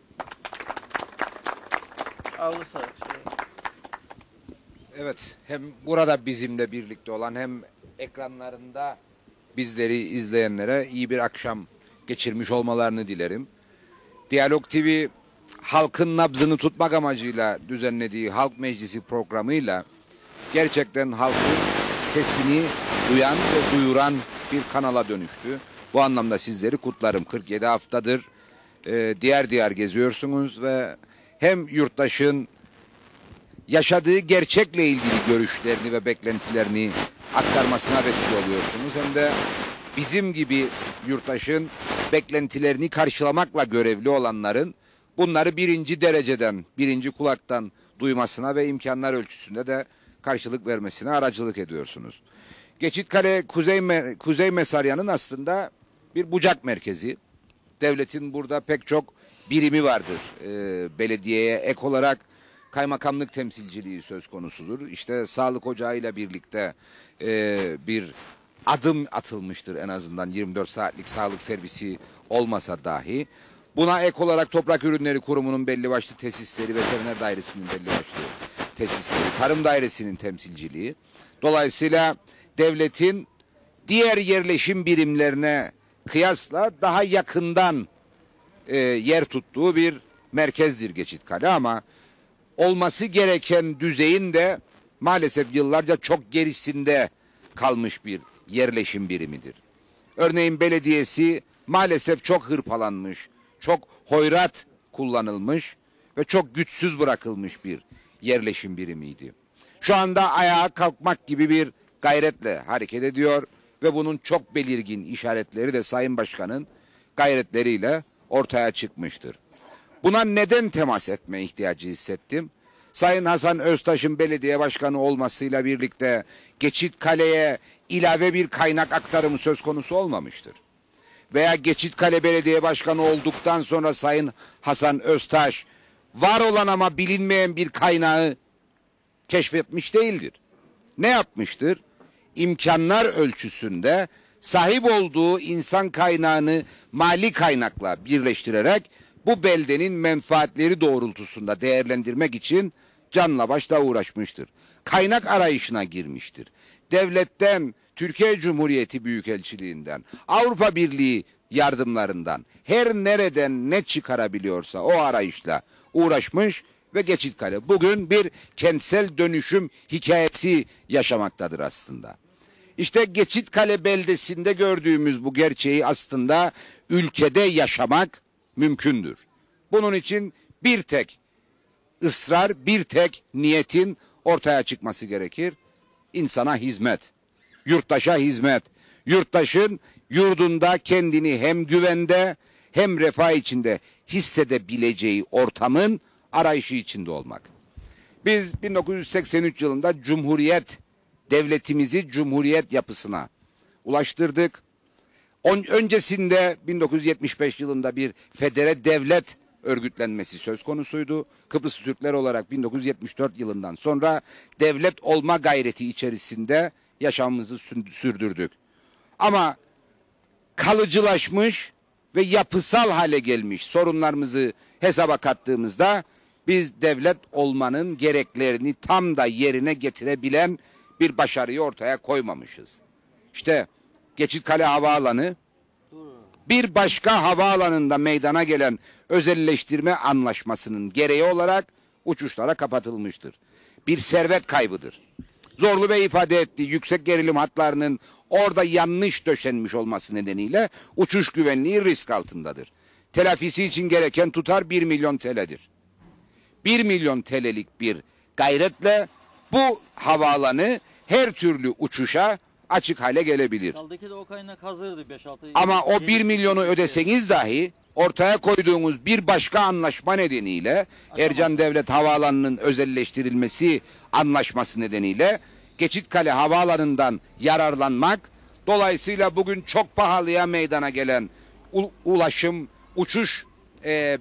Evet, hem burada bizimle birlikte olan hem ekranlarında bizleri izleyenlere iyi bir akşam geçirmiş olmalarını dilerim. Diyalog TV halkın nabzını tutmak amacıyla düzenlediği Halk Meclisi programıyla gerçekten halkın sesini duyan ve duyuran bir kanala dönüştü. Bu anlamda sizleri kutlarım. 47 haftadır diğer geziyorsunuz ve hem yurttaşın yaşadığı gerçekle ilgili görüşlerini ve beklentilerini aktarmasına vesile oluyorsunuz. Hem de bizim gibi yurttaşın beklentilerini karşılamakla görevli olanların bunları birinci dereceden, birinci kulaktan duymasına ve imkanlar ölçüsünde de karşılık vermesine aracılık ediyorsunuz. Geçitkale Kuzey Mesarya'nın aslında bir bucak merkezi. Devletin burada pek çok birimi vardır. Belediyeye ek olarak kaymakamlık temsilciliği söz konusudur. İşte sağlık ocağıyla birlikte bir adım atılmıştır en azından 24 saatlik sağlık servisi olmasa dahi. Buna ek olarak Toprak Ürünleri Kurumu'nun belli başlı tesisleri, Veteriner Dairesi'nin belli başlı tesisleri, Tarım Dairesi'nin temsilciliği. Dolayısıyla devletin diğer yerleşim birimlerine kıyasla daha yakından yer tuttuğu bir merkezdir Geçitkale ama olması gereken düzeyin de maalesef yıllarca çok gerisinde kalmış bir yerleşim birimidir. Örneğin belediyesi maalesef çok hırpalanmış, çok hoyrat kullanılmış ve çok güçsüz bırakılmış bir yerleşim birimiydi. Şu anda ayağa kalkmak gibi bir gayretle hareket ediyor ve bunun çok belirgin işaretleri de Sayın Başkan'ın gayretleriyle ortaya çıkmıştır. Buna neden temas etme ihtiyacı hissettim? Sayın Hasan Öztaş'ın belediye başkanı olmasıyla birlikte Geçitkale'ye ilave bir kaynak aktarımı söz konusu olmamıştır. Veya Geçitkale Belediye Başkanı olduktan sonra Sayın Hasan Öztaş var olan ama bilinmeyen bir kaynağı keşfetmiş değildir. Ne yapmıştır? İmkanlar ölçüsünde sahip olduğu insan kaynağını mali kaynakla birleştirerek bu beldenin menfaatleri doğrultusunda değerlendirmek için canla başla uğraşmıştır. Kaynak arayışına girmiştir. Devletten, Türkiye Cumhuriyeti Büyükelçiliğinden, Avrupa Birliği yardımlarından her nereden ne çıkarabiliyorsa o arayışla uğraşmış ve Geçitkale bugün bir kentsel dönüşüm hikayesi yaşamaktadır aslında. İşte Geçitkale beldesinde gördüğümüz bu gerçeği aslında ülkede yaşamak mümkündür. Bunun için bir tek ısrar, bir tek niyetin ortaya çıkması gerekir. İnsana hizmet. yurttaşa hizmet. Yurttaşın yurdunda kendini hem güvende hem refah içinde hissedebileceği ortamın arayışı içinde olmak. Biz 1983 yılında Cumhuriyet devletimizi Cumhuriyet yapısına ulaştırdık. Öncesinde 1975 yılında bir federe devlet örgütlenmesi söz konusuydu. Kıbrıs Türkler olarak 1974 yılından sonra devlet olma gayreti içerisinde yaşamımızı sürdürdük. Ama kalıcılaşmış ve yapısal hale gelmiş sorunlarımızı hesaba kattığımızda biz devlet olmanın gereklerini tam da yerine getirebilen bir başarıyı ortaya koymamışız. İşte Geçitkale Havaalanı bir başka havaalanında meydana gelen özelleştirme anlaşmasının gereği olarak uçuşlara kapatılmıştır. Bir servet kaybıdır. Zorlu Bey ifade etti, yüksek gerilim hatlarının orada yanlış döşenmiş olması nedeniyle uçuş güvenliği risk altındadır. Telafisi için gereken tutar 1 milyon TL'dir. 1 milyon TL'lik bir gayretle bu havaalanı her türlü uçuşa açık hale gelebilir. Ama o 1 milyonu ödeseniz dahi ortaya koyduğumuz bir başka anlaşma nedeniyle Ercan Devlet Havaalanı'nın özelleştirilmesi anlaşması nedeniyle Geçitkale Havaalanı'ndan yararlanmak, dolayısıyla bugün çok pahalıya meydana gelen ulaşım, uçuş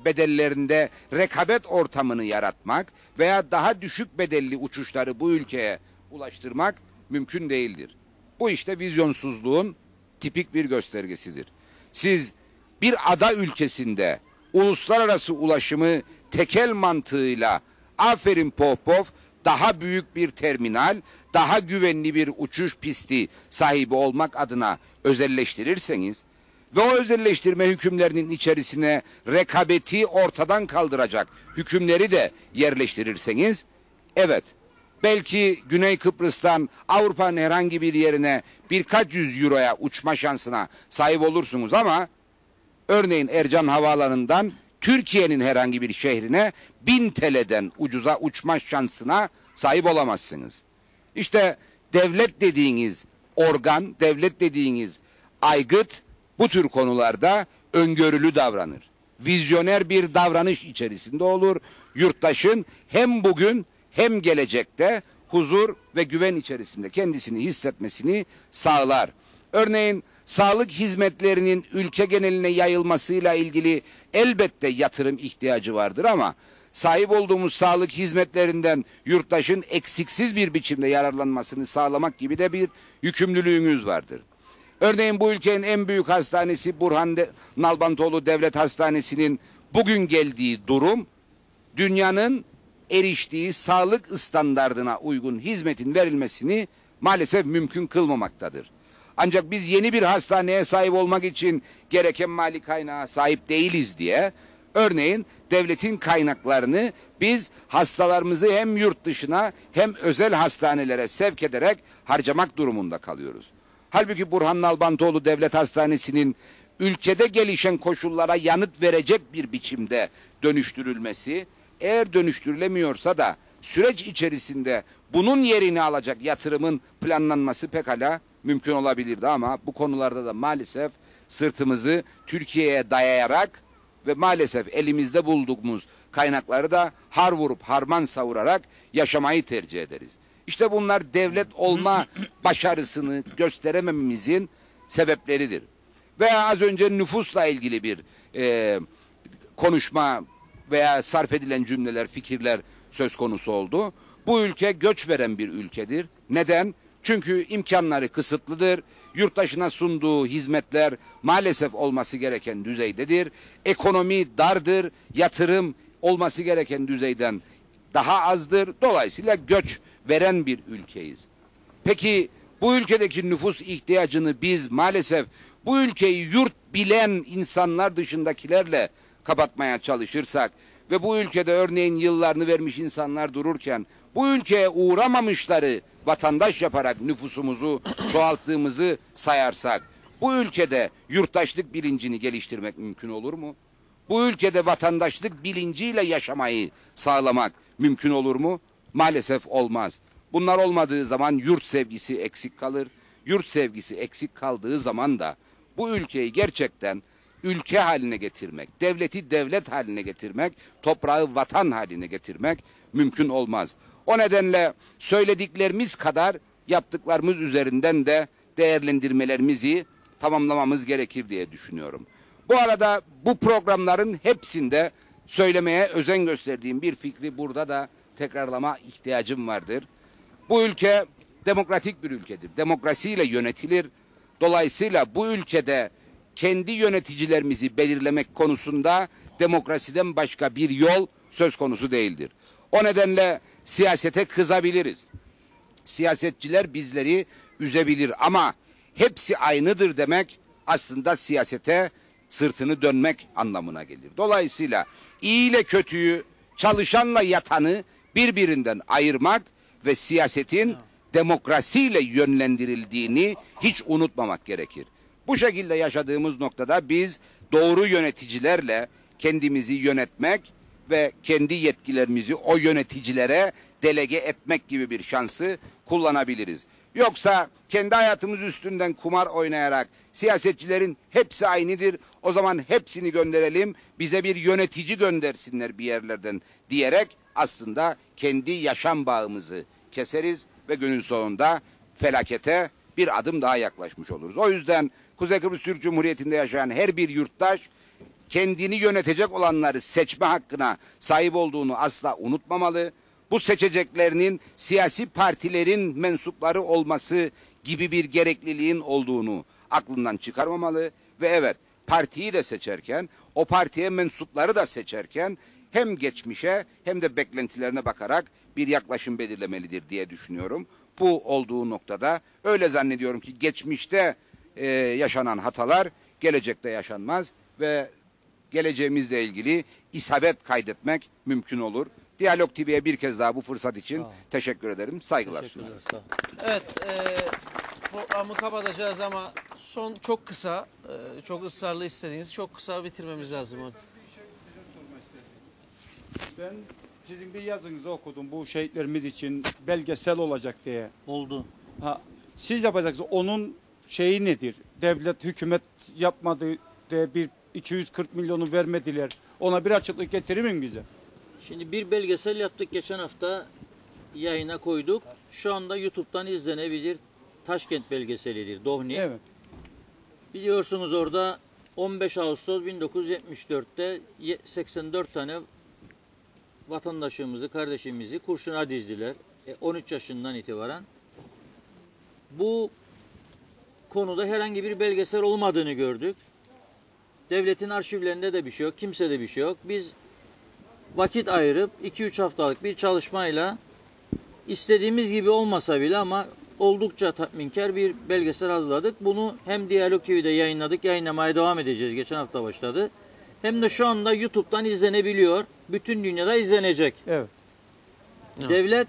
bedellerinde rekabet ortamını yaratmak veya daha düşük bedelli uçuşları bu ülkeye ulaştırmak mümkün değildir. Bu işte vizyonsuzluğun tipik bir göstergesidir. Siz bir ada ülkesinde uluslararası ulaşımı tekel mantığıyla aferin Popov daha büyük bir terminal, daha güvenli bir uçuş pisti sahibi olmak adına özelleştirirseniz ve o özelleştirme hükümlerinin içerisine rekabeti ortadan kaldıracak hükümleri de yerleştirirseniz, evet, belki Güney Kıbrıs'tan Avrupa'nın herhangi bir yerine birkaç yüz euroya uçma şansına sahip olursunuz ama örneğin Ercan Havaalanı'ndan Türkiye'nin herhangi bir şehrine 1000 TL'den ucuza uçma şansına sahip olamazsınız. İşte devlet dediğiniz organ, devlet dediğiniz aygıt bu tür konularda öngörülü davranır. Vizyoner bir davranış içerisinde olur. Yurttaşın hem bugün hem gelecekte huzur ve güven içerisinde kendisini hissetmesini sağlar. Örneğin sağlık hizmetlerinin ülke geneline yayılmasıyla ilgili elbette yatırım ihtiyacı vardır ama sahip olduğumuz sağlık hizmetlerinden yurttaşın eksiksiz bir biçimde yararlanmasını sağlamak gibi de bir yükümlülüğümüz vardır. Örneğin bu ülkenin en büyük hastanesi Burhan Nalbantoğlu Devlet Hastanesi'nin bugün geldiği durum dünyanın eriştiği sağlık standardına uygun hizmetin verilmesini maalesef mümkün kılmamaktadır. Ancak biz yeni bir hastaneye sahip olmak için gereken mali kaynağa sahip değiliz diye örneğin devletin kaynaklarını biz hastalarımızı hem yurt dışına hem özel hastanelere sevk ederek harcamak durumunda kalıyoruz. Halbuki Burhan Nalbantoğlu Devlet Hastanesi'nin ülkede gelişen koşullara yanıt verecek bir biçimde dönüştürülmesi, eğer dönüştürülemiyorsa da süreç içerisinde bunun yerini alacak yatırımın planlanması pekala mümkün olabilirdi ama bu konularda da maalesef sırtımızı Türkiye'ye dayayarak ve maalesef elimizde bulduğumuz kaynakları da har vurup harman savurarak yaşamayı tercih ederiz. İşte bunlar devlet olma başarısını gösteremememizin sebepleridir. Veya az önce nüfusla ilgili bir konuşma veya sarf edilen cümleler, fikirler söz konusu oldu. Bu ülke göç veren bir ülkedir. Neden? Çünkü imkanları kısıtlıdır. Yurttaşına sunduğu hizmetler maalesef olması gereken düzeydedir. Ekonomi dardır. Yatırım olması gereken düzeyden daha azdır. Dolayısıyla göç veren bir ülkeyiz. Peki bu ülkedeki nüfus ihtiyacını biz maalesef bu ülkeyi yurt bilen insanlar dışındakilerle kapatmaya çalışırsak ve bu ülkede örneğin yıllarını vermiş insanlar dururken bu ülkeye uğramamışları vatandaş yaparak nüfusumuzu çoğalttığımızı sayarsak bu ülkede yurttaşlık bilincini geliştirmek mümkün olur mu? Bu ülkede vatandaşlık bilinciyle yaşamayı sağlamak mümkün olur mu? Maalesef olmaz. Bunlar olmadığı zaman yurt sevgisi eksik kalır. yurt sevgisi eksik kaldığı zaman da bu ülkeyi gerçekten ülke haline getirmek, devleti devlet haline getirmek, toprağı vatan haline getirmek mümkün olmaz. O nedenle söylediklerimiz kadar yaptıklarımız üzerinden de değerlendirmelerimizi tamamlamamız gerekir diye düşünüyorum. Bu arada bu programların hepsinde söylemeye özen gösterdiğim bir fikri burada da tekrarlama ihtiyacım vardır. Bu ülke demokratik bir ülkedir. Demokrasiyle yönetilir. Dolayısıyla bu ülkede kendi yöneticilerimizi belirlemek konusunda demokrasiden başka bir yol söz konusu değildir. O nedenle siyasete kızabiliriz. Siyasetçiler bizleri üzebilir ama hepsi aynıdır demek aslında siyasete sırtını dönmek anlamına gelir. Dolayısıyla iyi ile kötüyü, çalışanla yatanı birbirinden ayırmak ve siyasetin demokrasiyle yönlendirildiğini hiç unutmamak gerekir. Bu şekilde yaşadığımız noktada biz doğru yöneticilerle kendimizi yönetmek ve kendi yetkilerimizi o yöneticilere delege etmek gibi bir şansı kullanabiliriz. Yoksa kendi hayatımız üstünden kumar oynayarak siyasetçilerin hepsi aynıdır, o zaman hepsini gönderelim, bize bir yönetici göndersinler bir yerlerden diyerek aslında kendi yaşam bağımızı keseriz ve günün sonunda felakete bir adım daha yaklaşmış oluruz. O yüzden Kuzey Kıbrıs Türk Cumhuriyeti'nde yaşayan her bir yurttaş kendini yönetecek olanları seçme hakkına sahip olduğunu asla unutmamalı. Bu seçeceklerinin siyasi partilerin mensupları olması gibi bir gerekliliğin olduğunu aklından çıkarmamalı ve evet, partiyi de seçerken, o partiye mensupları da seçerken hem geçmişe hem de beklentilerine bakarak bir yaklaşım belirlemelidir diye düşünüyorum. Bu olduğu noktada öyle zannediyorum ki geçmişte yaşanan hatalar gelecekte yaşanmaz ve geleceğimizle ilgili isabet kaydetmek mümkün olur. Diyalog TV'ye bir kez daha bu fırsat için teşekkür ederim. Saygılar sunuyorum. Evet, programı kapatacağız ama son çok kısa, çok ısrarlı istediğiniz çok kısa bitirmemiz lazım artık. Ben sizin bir yazınızı okudum bu şehitlerimiz için belgesel olacak diye. Oldu. Ha, siz yapacaksınız. Onun şeyi nedir? Devlet, hükümet yapmadı diye bir 240 milyonu vermediler. Ona bir açıklık getirir mi bize? Şimdi bir belgesel yaptık geçen hafta, yayına koyduk. Şu anda YouTube'dan izlenebilir. Taşkent belgeselidir, Dohni. Evet. Biliyorsunuz orada 15 Ağustos 1974'te 84 tane vatandaşımızı, kardeşimizi kurşuna dizdiler. 13 yaşından itibaren. Bu konuda herhangi bir belgesel olmadığını gördük. Devletin arşivlerinde de bir şey yok, kimsede bir şey yok. Biz vakit ayırıp 2-3 haftalık bir çalışmayla istediğimiz gibi olmasa bile ama oldukça tatminkar bir belgesel hazırladık. Bunu hem Diyalog TV'de yayınladık, yayınlamaya devam edeceğiz. Geçen hafta başladı. Hem de şu anda YouTube'dan izlenebiliyor. Bütün dünyada izlenecek. Evet. Devlet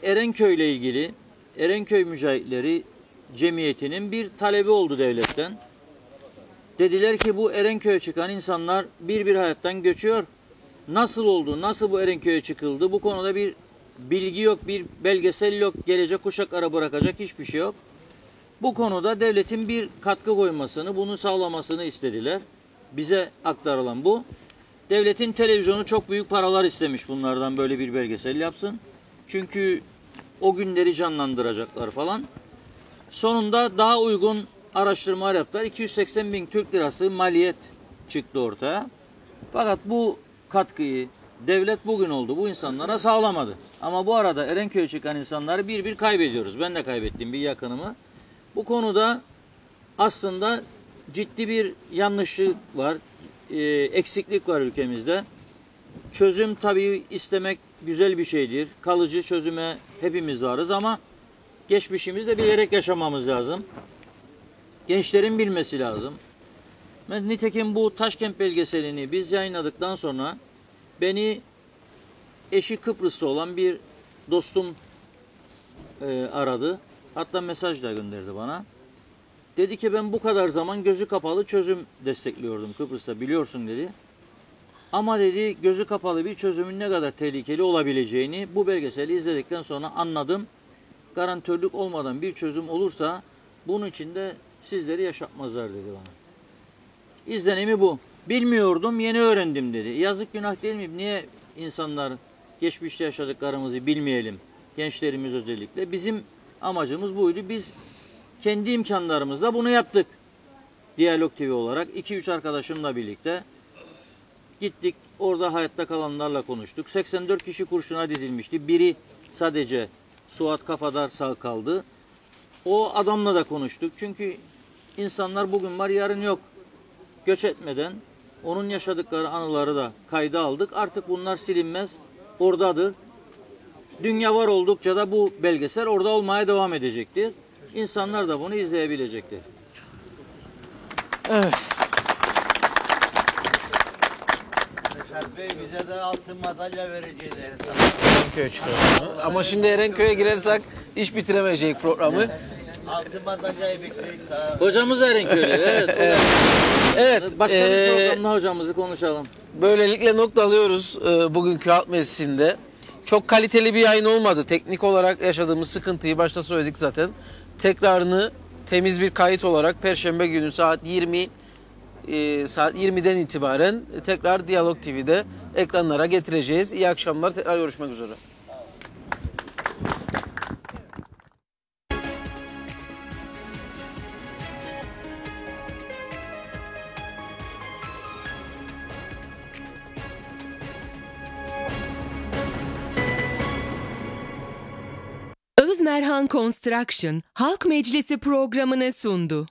Erenköy ile ilgili Erenköy Mücahitleri Cemiyeti'nin bir talebi oldu devletten. Dediler ki bu Erenköy'e çıkan insanlar bir hayattan göçüyor. Nasıl oldu, nasıl bu Erenköy'e çıkıldı? Bu konuda bir bilgi yok, bir belgesel yok, gelecek kuşaklara bırakacak hiçbir şey yok. Bu konuda devletin bir katkı koymasını, bunu sağlamasını istediler. Bize aktarılan bu. Devletin televizyonu çok büyük paralar istemiş bunlardan böyle bir belgesel yapsın. Çünkü o günleri canlandıracaklar falan. Sonunda daha uygun araştırmalar yaptılar. 280 bin Türk lirası maliyet çıktı ortaya. Fakat bu katkıyı devlet bugün oldu bu insanlara sağlamadı. Ama bu arada Erenköy'e çıkan insanları bir kaybediyoruz. Ben de kaybettim bir yakınımı. Bu konuda aslında ciddi bir yanlışlık var. Eksiklik var ülkemizde. Çözüm tabii istemek güzel bir şeydir. Kalıcı çözüme hepimiz varız ama geçmişimizde bilerek yaşamamız lazım. Gençlerin bilmesi lazım. Nitekim bu Taşkent belgeselini biz yayınladıktan sonra beni eşi Kıbrıs'ta olan bir dostum aradı. Hatta mesaj da gönderdi bana. Dedi ki ben bu kadar zaman gözü kapalı çözüm destekliyordum Kıbrıs'ta biliyorsun dedi. Ama dedi gözü kapalı bir çözümün ne kadar tehlikeli olabileceğini bu belgeseli izledikten sonra anladım. Garantörlük olmadan bir çözüm olursa Bunun için de sizleri yaşatmazlar dedi bana. İzlenimi bu. Bilmiyordum, yeni öğrendim dedi. Yazık, günah değil mi? Niye insanlar geçmişte yaşadıklarımızı bilmeyelim? Gençlerimiz özellikle. Bizim amacımız buydu. Biz kendi imkanlarımızla bunu yaptık. Diyalog TV olarak 2-3 arkadaşımla birlikte gittik. Orada hayatta kalanlarla konuştuk. 84 kişi kurşuna dizilmişti. Biri sadece Suat Kafadar sağ kaldı. O adamla da konuştuk. Çünkü insanlar bugün var, yarın yok. Göç etmeden onun yaşadıkları anıları da kayda aldık. Artık bunlar silinmez. Oradadır. Dünya var oldukça da bu belgesel orada olmaya devam edecektir. İnsanlar da bunu izleyebilecektir. Evet. Reşat Bey bize de altın madalya vereceğiz. Erenköy'e çıkıyoruz. Ama şimdi Erenköy'e girersek iş bitiremeyecek programı. Altın madalyayı bekleyin. Hocamız Erenköy'lü. Evet. Evet. Başka bir programda hocamızı konuşalım. Böylelikle noktalıyoruz bugünkü halk meclisinde. Çok kaliteli bir yayın olmadı. Teknik olarak yaşadığımız sıkıntıyı başta söyledik zaten. Tekrarını temiz bir kayıt olarak Perşembe günü saat 20'den itibaren tekrar Diyalog TV'de ekranlara getireceğiz. İyi akşamlar. Tekrar görüşmek üzere. Özmerhan Construction Halk Meclisi programını sundu.